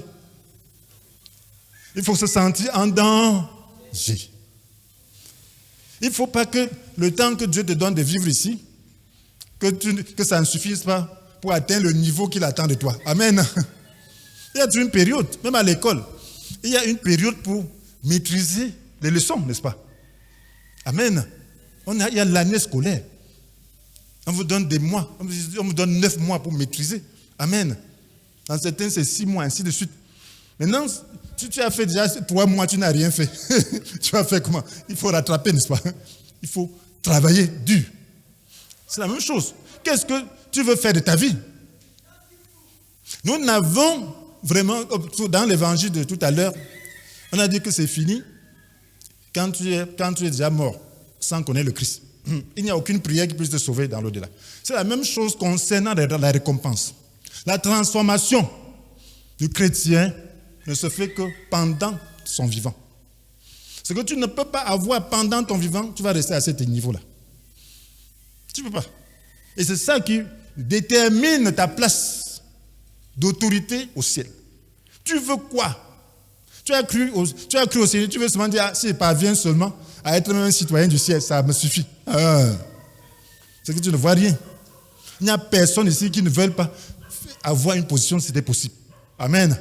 Il faut se sentir en danger. Il ne faut pas que le temps que Dieu te donne de vivre ici, que ça ne suffise pas pour atteindre le niveau qu'il attend de toi. Amen. Il y a une période, même à l'école, il y a une période pour maîtriser les leçons, n'est-ce pas? Amen. Il y a l'année scolaire. On vous donne des mois. On vous donne 9 mois pour maîtriser. Amen. Dans certains, c'est 6 mois, ainsi de suite. Maintenant, si tu as fait déjà 3 mois, tu n'as rien fait. Tu vas faire comment? Il faut rattraper, n'est-ce pas? Il faut travailler dur. C'est la même chose. Qu'est-ce que tu veux faire de ta vie? Nous n'avons vraiment, dans l'évangile de tout à l'heure, on a dit que c'est fini quand tu es déjà mort sans connaître le Christ. Il n'y a aucune prière qui puisse te sauver dans l'au-delà. C'est la même chose concernant la récompense. La transformation du chrétien ne se fait que pendant son vivant. Ce que tu ne peux pas avoir pendant ton vivant, tu vas rester à ce niveau-là. Tu ne peux pas. Et c'est ça qui détermine ta place d'autorité au ciel. Tu veux quoi? Tu as cru au Seigneur, tu veux seulement dire, si je parviens seulement à être même un citoyen du ciel, ça me suffit. C'est que tu ne vois rien. Il n'y a personne ici qui ne veut pas avoir une position si c'était possible. Amen.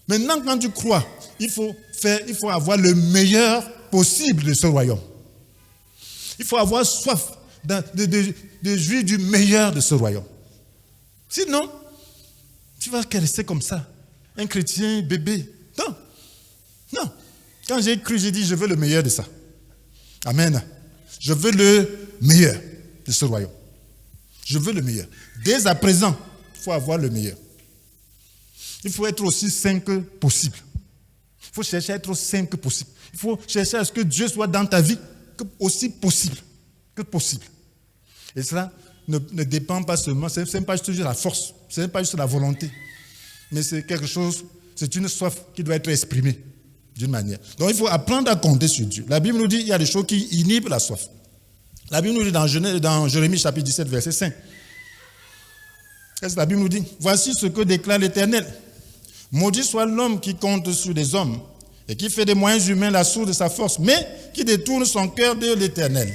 Maintenant, quand tu crois, il faut avoir le meilleur possible de ce royaume. Il faut avoir soif de jouir du meilleur de ce royaume. Sinon, tu vas rester comme ça. Un chrétien bébé. Non. Non. Quand j'ai cru, j'ai dit, je veux le meilleur de ça. Amen. Je veux le meilleur de ce royaume. Je veux le meilleur. Dès à présent, il faut avoir le meilleur. Il faut être aussi saint que possible. Il faut chercher à être aussi saint que possible. Il faut chercher à ce que Dieu soit dans ta vie aussi possible que possible. Et cela ne dépend pas seulement, ce n'est pas juste la force, ce n'est pas juste la volonté, mais c'est quelque chose, c'est une soif qui doit être exprimée d'une manière. Donc il faut apprendre à compter sur Dieu. La Bible nous dit qu'il y a des choses qui inhibent la soif. La Bible nous dit dans Jérémie chapitre 17, verset 5. Qu'est-ce que la Bible nous dit? Voici ce que déclare l'Éternel. Maudit soit l'homme qui compte sur des hommes et qui fait des moyens humains la source de sa force, mais qui détourne son cœur de l'Éternel.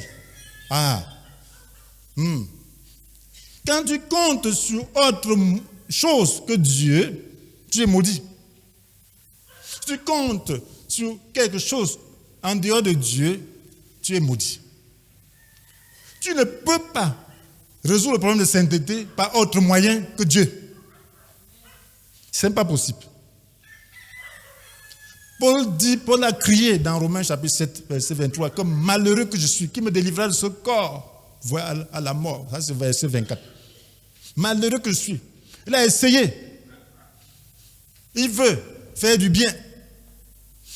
Quand tu comptes sur autre chose que Dieu, tu es maudit. Si tu comptes sur quelque chose en dehors de Dieu, tu es maudit. Tu ne peux pas résoudre le problème de sainteté par autre moyen que Dieu. Ce n'est pas possible. Paul a crié dans Romains chapitre 7, verset 23, comme malheureux que je suis, qui me délivrera de ce corps, voilà, à la mort. Ça c'est verset 24. Malheureux que je suis. Il a essayé. Il veut faire du bien.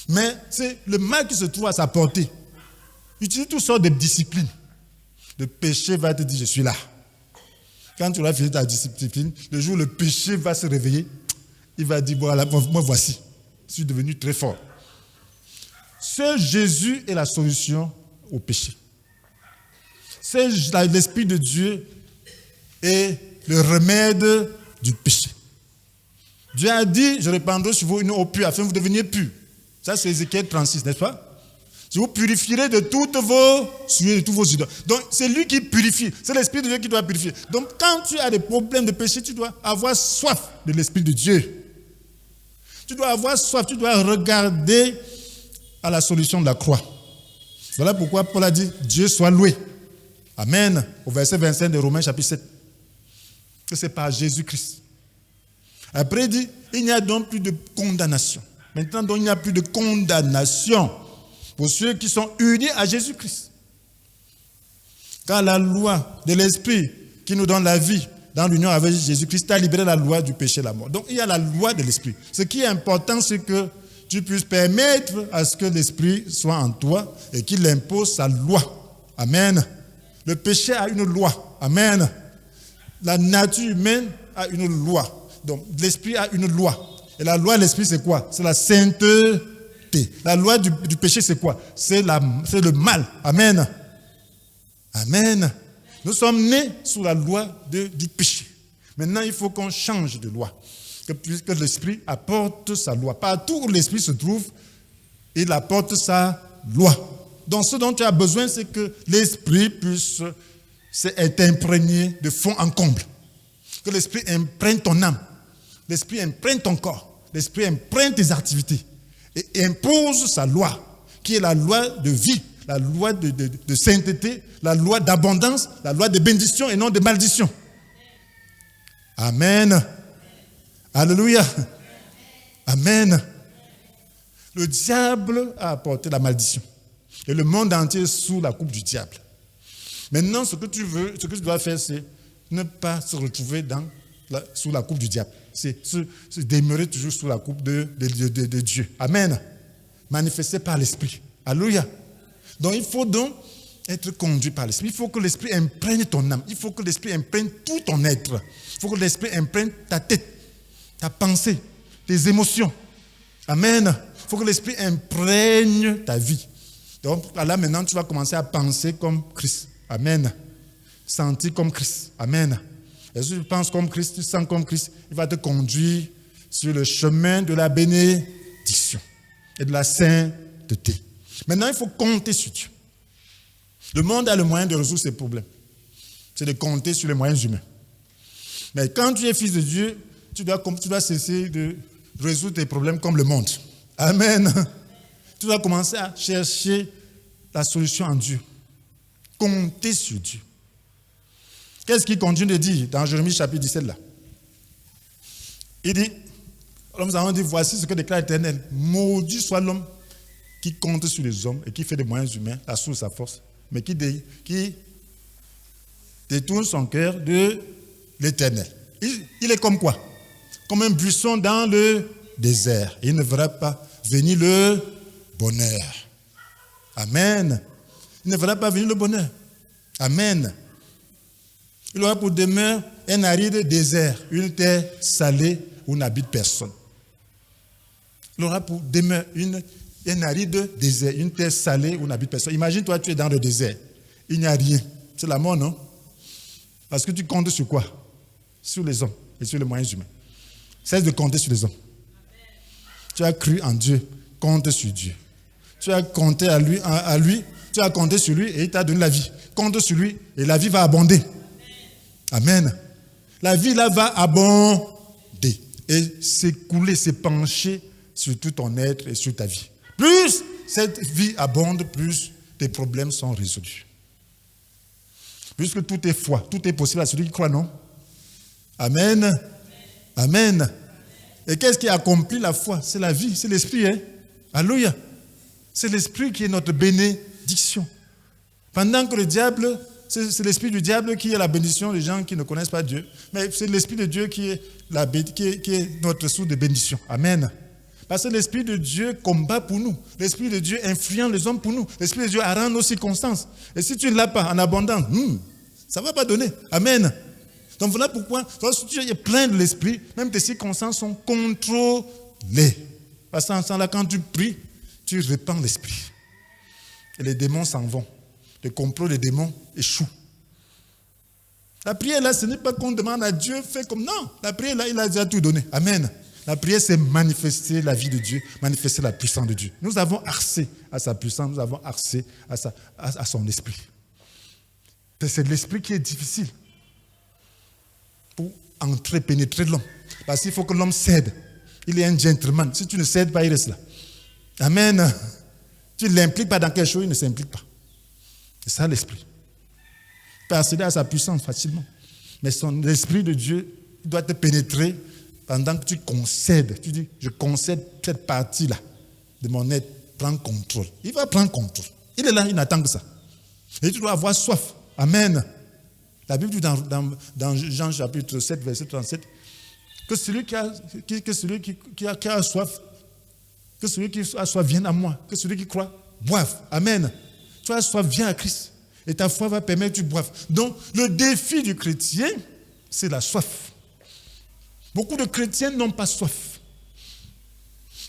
Mais c'est le mal qui se trouve à sa portée. Il utilise toutes sortes de disciplines. Le péché va te dire, je suis là. Quand tu auras fini ta discipline, le jour où le péché va se réveiller, il va dire, voilà, moi voici, je suis devenu très fort. Seul Jésus est la solution au péché. Seul l'Esprit de Dieu est le remède du péché. Dieu a dit, je répandrai sur vous une eau pure afin que vous deveniez purs. Ça c'est Ézéchiel 36, n'est-ce pas? Je vous purifierai de toutes vos souillures, de tous vos idoles. Donc, c'est lui qui purifie. C'est l'Esprit de Dieu qui doit purifier. Donc, quand tu as des problèmes de péché, tu dois avoir soif de l'Esprit de Dieu. Tu dois avoir soif, tu dois regarder à la solution de la croix. Voilà pourquoi Paul a dit, Dieu soit loué. Amen. Au verset 25 de Romains chapitre 7. Que c'est par Jésus-Christ. Après, il dit, il n'y a donc plus de condamnation. Maintenant, donc, il n'y a plus de condamnation pour ceux qui sont unis à Jésus-Christ. Car la loi de l'Esprit qui nous donne la vie dans l'union avec Jésus-Christ a libéré la loi du péché et de la mort. Donc il y a la loi de l'Esprit. Ce qui est important, c'est que tu puisses permettre à ce que l'Esprit soit en toi et qu'il impose sa loi. Amen. Le péché a une loi. Amen. La nature humaine a une loi. Donc l'Esprit a une loi. Et la loi de l'Esprit, c'est quoi? C'est la sainteté. La loi du péché, c'est quoi? C'est le mal. Amen. Amen. Nous sommes nés sous la loi du péché. Maintenant, il faut qu'on change de loi. Que l'Esprit apporte sa loi. Partout où l'Esprit se trouve, il apporte sa loi. Donc, ce dont tu as besoin, c'est que l'Esprit puisse être imprégné de fond en comble. Que l'Esprit imprègne ton âme. L'Esprit imprègne ton corps. L'Esprit imprègne tes activités. Et impose sa loi, qui est la loi de vie, la loi de sainteté, la loi d'abondance, la loi de bénédiction et non de malédiction. Amen. Alléluia. Amen. Le diable a apporté la malédiction. Et le monde entier est sous la coupe du diable. Maintenant, ce que tu dois faire, c'est ne pas se retrouver sous la coupe du diable. C'est demeurer toujours sous la coupe de Dieu. Amen. Manifesté par l'Esprit. Alléluia. Donc, il faut donc être conduit par l'Esprit. Il faut que l'Esprit imprègne ton âme. Il faut que l'Esprit imprègne tout ton être. Il faut que l'Esprit imprègne ta tête, ta pensée, tes émotions. Amen. Il faut que l'Esprit imprègne ta vie. Donc, là, maintenant, tu vas commencer à penser comme Christ. Amen. Sentir comme Christ. Amen. Et si tu penses comme Christ, tu sens comme Christ, il va te conduire sur le chemin de la bénédiction et de la sainteté. Maintenant, il faut compter sur Dieu. Le monde a le moyen de résoudre ses problèmes. C'est de compter sur les moyens humains. Mais quand tu es fils de Dieu, tu dois cesser de résoudre tes problèmes comme le monde. Amen. Tu dois commencer à chercher la solution en Dieu. Compter sur Dieu. Qu'est-ce qu'il continue de dire dans Jérémie chapitre 17 là? Il dit, nous avons dit, voici ce que déclare l'Éternel. Maudit soit l'homme qui compte sur les hommes et qui fait des moyens humains, la source de sa force, mais qui détourne son cœur de l'Éternel. Il est comme quoi? Comme un buisson dans le désert. Il ne verra pas venir le bonheur. Amen. Il ne verra pas venir le bonheur. Amen. Il aura pour demeure un aride désert, une terre salée où n'habite personne. Il aura pour demeure un aride désert, une terre salée où n'habite personne. Imagine-toi, tu es dans le désert. Il n'y a rien. C'est la mort, non? Parce que tu comptes sur quoi? Sur les hommes et sur les moyens humains. Cesse de compter sur les hommes. Tu as cru en Dieu, compte sur Dieu. Tu as compté à lui, tu as compté sur lui et il t'a donné la vie. Compte sur lui et la vie va abonder. Amen. La vie là va abonder et s'écouler, s'épancher sur tout ton être et sur ta vie. Plus cette vie abonde, plus tes problèmes sont résolus. Puisque tout est foi, tout est possible à celui qui croit, non? Amen. Amen. Et qu'est-ce qui accomplit la foi? C'est la vie, c'est l'esprit. Hein? Alléluia. C'est l'esprit qui est notre bénédiction. Pendant que le diable, c'est l'esprit du diable qui est la bénédiction des gens qui ne connaissent pas Dieu. Mais c'est l'esprit de Dieu qui est notre source de bénédiction. Amen. Parce que l'esprit de Dieu combat pour nous. L'esprit de Dieu influence les hommes pour nous. L'esprit de Dieu arrange nos circonstances. Et si tu ne l'as pas en abondance, ça ne va pas donner. Amen. Donc voilà pourquoi, lorsque tu es plein de l'esprit, même tes circonstances sont contrôlées. Parce que là, quand tu pries, tu répands l'esprit. Et les démons s'en vont. Le complot des démons échoue. La prière là, ce n'est pas qu'on demande à Dieu, fais comme non. La prière là, il a déjà tout donné. Amen. La prière, c'est manifester la vie de Dieu, manifester la puissance de Dieu. Nous avons accès à sa puissance, nous avons accès à son esprit. C'est l'esprit qui est difficile pour entrer, pénétrer l'homme. Parce qu'il faut que l'homme cède. Il est un gentleman. Si tu ne cèdes pas, il reste là. Amen. Tu ne l'impliques pas dans quelque chose, il ne s'implique pas. C'est ça l'esprit. Tu peux accéder à sa puissance facilement. Mais l'esprit de Dieu, il doit te pénétrer pendant que tu concèdes. Tu dis, je concède cette partie-là de mon être. Prends contrôle. Il va prendre contrôle. Il est là, il n'attend que ça. Et tu dois avoir soif. Amen. La Bible dit dans Jean chapitre 7, verset 37, que celui qui a soif, que celui qui a soif vienne à moi, que celui qui croit boive. Amen. Tu as soif, viens à Christ. Et ta foi va permettre que tu boives. Donc, le défi du chrétien, c'est la soif. Beaucoup de chrétiens n'ont pas soif.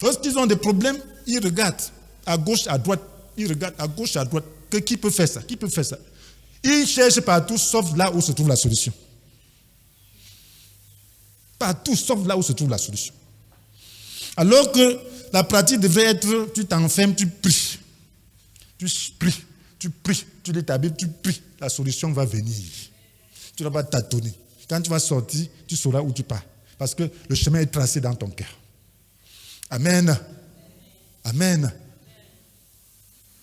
Lorsqu'ils ont des problèmes, ils regardent à gauche, à droite. Ils regardent à gauche, à droite. Qui peut faire ça? Qui peut faire ça? Ils cherchent partout, sauf là où se trouve la solution. Partout, sauf là où se trouve la solution. Alors que la pratique devrait être, tu t'enfermes, tu pries. Tu pries, tu lis ta Bible, tu pries. La solution va venir. Tu ne vas pas tâtonner. Quand tu vas sortir, tu sauras où tu pars. Parce que le chemin est tracé dans ton cœur. Amen. Amen.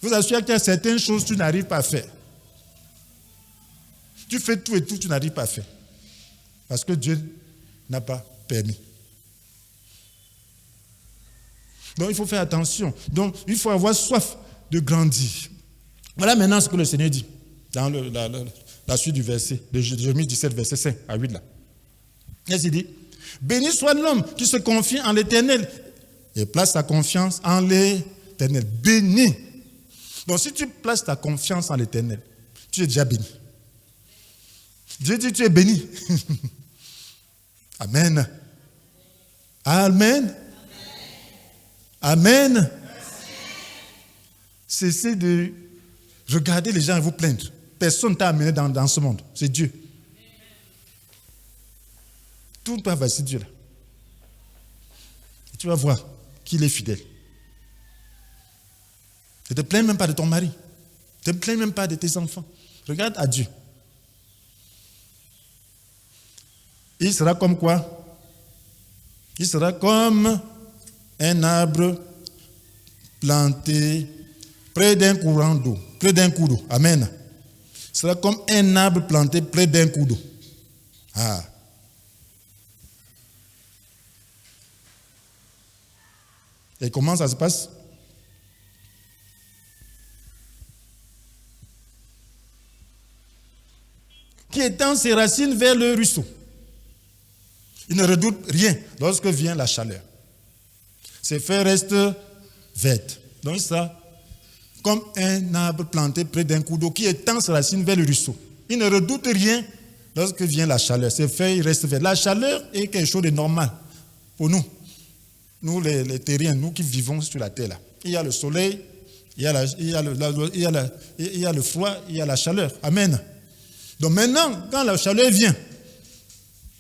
Je vous assure qu'il y a certaines choses que tu n'arrives pas à faire. Tu fais tout et tout, tu n'arrives pas à faire. Parce que Dieu n'a pas permis. Donc il faut faire attention. Donc il faut avoir soif de grandir. Voilà maintenant ce que le Seigneur dit dans la suite du verset, de Jérémie 17, verset 5 à 8 là. Il dit, béni soit l'homme qui se confie en l'Éternel et place sa confiance en l'Éternel. Béni. Donc si tu places ta confiance en l'Éternel, tu es déjà béni. Dieu dit tu es béni. Amen. Amen. Amen. Cessez de regarder les gens et vous plaindre. Personne ne t'a amené dans ce monde. C'est Dieu. Tout va vers ce Dieu-là. Et tu vas voir qu'il est fidèle. Ne te plains même pas de ton mari. Ne te plains même pas de tes enfants. Regarde à Dieu. Il sera comme quoi? Il sera comme un arbre planté près d'un courant d'eau, près d'un cours d'eau. Amen. Il sera comme un arbre planté près d'un cours d'eau. Ah. Et comment ça se passe? Qui étend ses racines vers le ruisseau. Il ne redoute rien lorsque vient la chaleur. Ses feuilles restent vertes. Donc ça, comme un arbre planté près d'un cours d'eau qui étend ses racines vers le ruisseau. Il ne redoute rien lorsque vient la chaleur. Ses feuilles restent vertes. La chaleur est quelque chose de normal pour nous. Nous, les terriens, nous qui vivons sur la terre. Là. Il y a le soleil, il y a le froid, il y a la chaleur. Amen. Donc maintenant, quand la chaleur vient,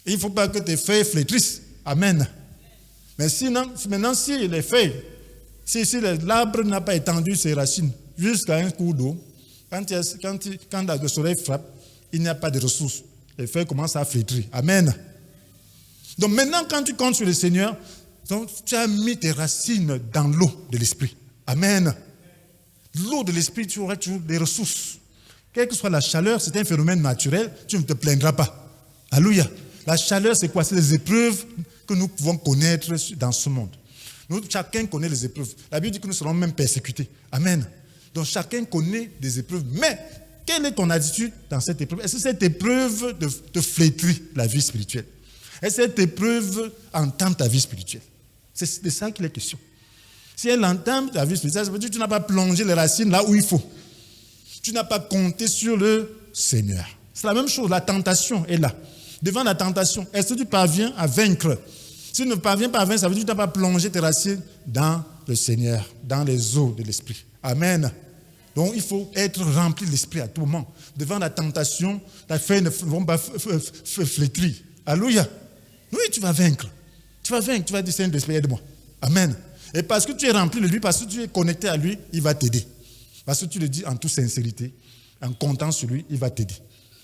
il ne faut pas que tes feuilles flétrissent. Amen. Mais sinon, maintenant, si les feuilles, si l'arbre n'a pas étendu ses racines jusqu'à un cours d'eau, quand le soleil frappe, il n'y a pas de ressources. Les feuilles commencent à flétrir. Amen. Donc maintenant, quand tu comptes sur le Seigneur, donc, tu as mis tes racines dans l'eau de l'esprit. Amen. L'eau de l'esprit, tu auras toujours des ressources. Quelle que soit la chaleur, c'est un phénomène naturel, tu ne te plaindras pas. Alléluia. La chaleur, c'est quoi? C'est les épreuves que nous pouvons connaître dans ce monde. Nous, chacun connaît les épreuves. La Bible dit que nous serons même persécutés. Amen. Donc chacun connaît des épreuves. Mais quelle est ton attitude dans cette épreuve? Est-ce que cette épreuve te flétrit la vie spirituelle? Est-ce que cette épreuve entame ta vie spirituelle? C'est de ça qu'il est question. Si elle entame ta vie spirituelle, ça veut dire que tu n'as pas plongé les racines là où il faut. Tu n'as pas compté sur le Seigneur. C'est la même chose, la tentation est là. Devant la tentation, est-ce que tu parviens à vaincre? Si tu ne parviens pas à vaincre, ça veut dire que tu n'as pas plongé tes racines dans le Seigneur, dans les eaux de l'Esprit. Amen. Donc il faut être rempli de l'Esprit à tout moment. Devant la tentation, ta feuilles ne vont pas flétrir. Alléluia. Oui, tu vas vaincre. Tu vas vaincre, tu vas dire Seigneur de l'Esprit, aide-moi. Amen. Et parce que tu es rempli de lui, parce que tu es connecté à lui, il va t'aider. Parce que tu le dis en toute sincérité, en comptant sur lui, il va t'aider.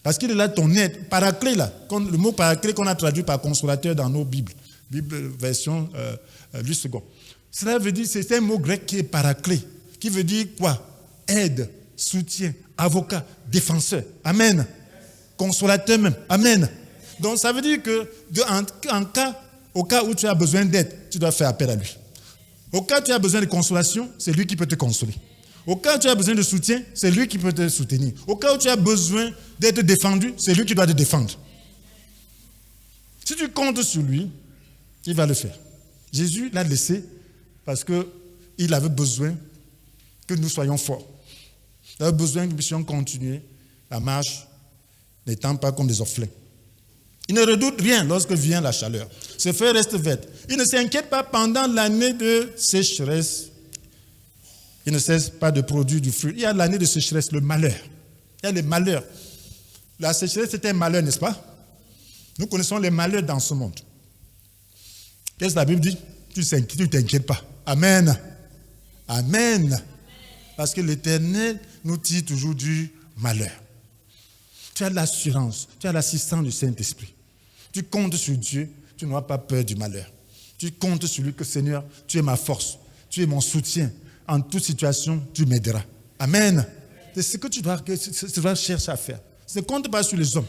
Parce qu'il est là ton aide. Paraclet, là, le mot paraclet qu'on a traduit par consolateur dans nos Bibles, Bible version Louis II. Cela veut dire, c'est un mot grec qui est paraclet, qui veut dire quoi? Aide, soutien, avocat, défenseur. Amen. Consolateur même. Amen. Donc ça veut dire que au cas où tu as besoin d'aide, tu dois faire appel à lui. Au cas où tu as besoin de consolation, c'est lui qui peut te consoler. Au cas où tu as besoin de soutien, c'est lui qui peut te soutenir. Au cas où tu as besoin d'être défendu, c'est lui qui doit te défendre. Si tu comptes sur lui, il va le faire. Jésus l'a laissé parce qu'il avait besoin que nous soyons forts. Il avait besoin que nous puissions continuer la marche, n'étant pas comme des orphelins. Il ne redoute rien lorsque vient la chaleur. Ses feuilles restent vertes. Il ne s'inquiète pas pendant l'année de sécheresse. Il ne cesse pas de produire du fruit. Il y a l'année de sécheresse, le malheur. Il y a les malheurs. La sécheresse, c'est un malheur, n'est-ce pas? Nous connaissons les malheurs dans ce monde. Qu'est-ce que la Bible dit? Tu ne t'inquiètes pas. Amen. Amen. Parce que l'Éternel nous tire toujours du malheur. Tu as l'assurance, tu as l'assistance du Saint-Esprit. Tu comptes sur Dieu, tu n'auras pas peur du malheur. Tu comptes sur lui que Seigneur, tu es ma force, tu es mon soutien. En toute situation, tu m'aideras. Amen. C'est ce que tu dois chercher à faire. Ne compte pas sur les hommes.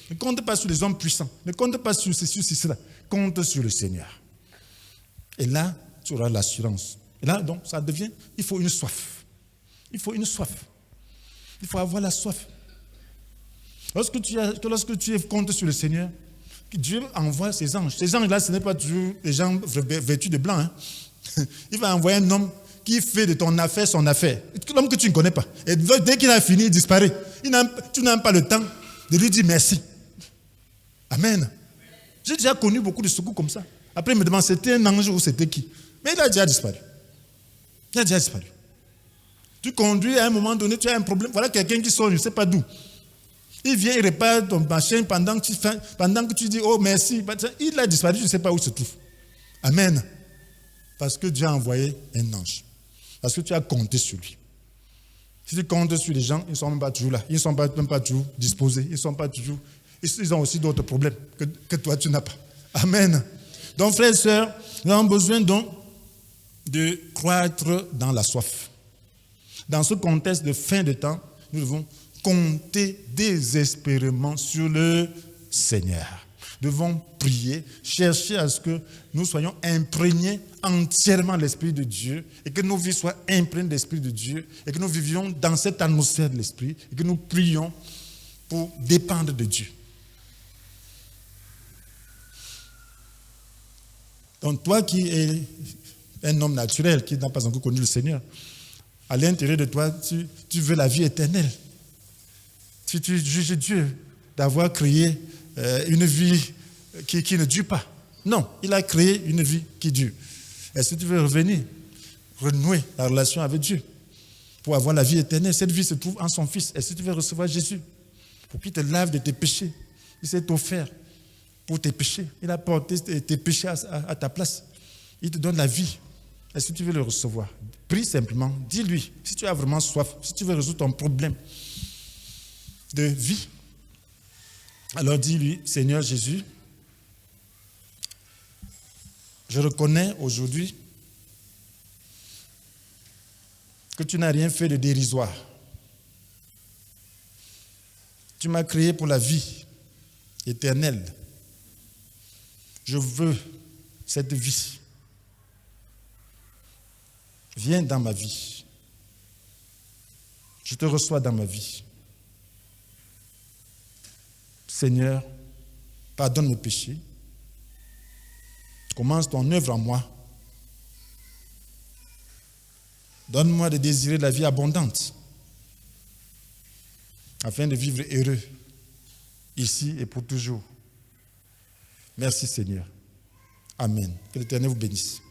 Ne compte pas sur les hommes puissants. Ne compte pas sur ceci, cela. Compte sur le Seigneur. Et là, tu auras l'assurance. Et là, donc, ça devient, il faut une soif. Il faut une soif. Il faut avoir la soif. Lorsque tu comptes sur le Seigneur, Dieu envoie ses anges. Ces anges-là, ce n'est pas toujours des gens vêtus de blanc. Hein. Il va envoyer un homme qui fait de ton affaire son affaire. L'homme que tu ne connais pas. Et dès qu'il a fini, il disparaît. Tu n'as pas le temps de lui dire merci. Amen. J'ai déjà connu beaucoup de secours comme ça. Après, il me demande, c'était un ange ou c'était qui? Mais il a déjà disparu. Il a déjà disparu. Tu conduis à un moment donné, tu as un problème. Voilà quelqu'un qui sort, je ne sais pas d'où. Il vient, il répare ton machin pendant que tu dis, oh merci. Il a disparu, je ne sais pas où il se trouve. Amen. Parce que Dieu a envoyé un ange. Parce que tu as compté sur lui. Si tu comptes sur les gens, ils ne sont même pas toujours là. Ils ne sont même pas toujours disposés. Ils ont aussi d'autres problèmes que toi, tu n'as pas. Amen. Donc, frères et sœurs, nous avons besoin donc de croître dans la soif. Dans ce contexte de fin de temps, nous devons compter désespérément sur le Seigneur. devons prier, chercher à ce que nous soyons imprégnés entièrement de l'Esprit de Dieu et que nos vies soient imprégnées de l'Esprit de Dieu et que nous vivions dans cette atmosphère de l'Esprit et que nous prions pour dépendre de Dieu. Donc toi qui es un homme naturel, qui n'a pas encore connu le Seigneur, à l'intérieur de toi, tu veux la vie éternelle. Si tu juges Dieu d'avoir créé une vie qui ne dure pas. Non, il a créé une vie qui dure. Est-ce que tu veux revenir, renouer la relation avec Dieu pour avoir la vie éternelle? Cette vie se trouve en son Fils. Est-ce que tu veux recevoir Jésus pour qu'il te lave de tes péchés? Il s'est offert pour tes péchés. Il a porté tes péchés à ta place. Il te donne la vie. Est-ce que tu veux le recevoir? Prie simplement. Dis-lui, si tu as vraiment soif, si tu veux résoudre ton problème de vie, alors dis-lui, Seigneur Jésus, je reconnais aujourd'hui que tu n'as rien fait de dérisoire. Tu m'as créé pour la vie éternelle. Je veux cette vie. Viens dans ma vie. Je te reçois dans ma vie. Seigneur, pardonne mes péchés. Commence ton œuvre en moi. Donne-moi de désirer la vie abondante afin de vivre heureux ici et pour toujours. Merci Seigneur. Amen. Que l'Éternel vous bénisse.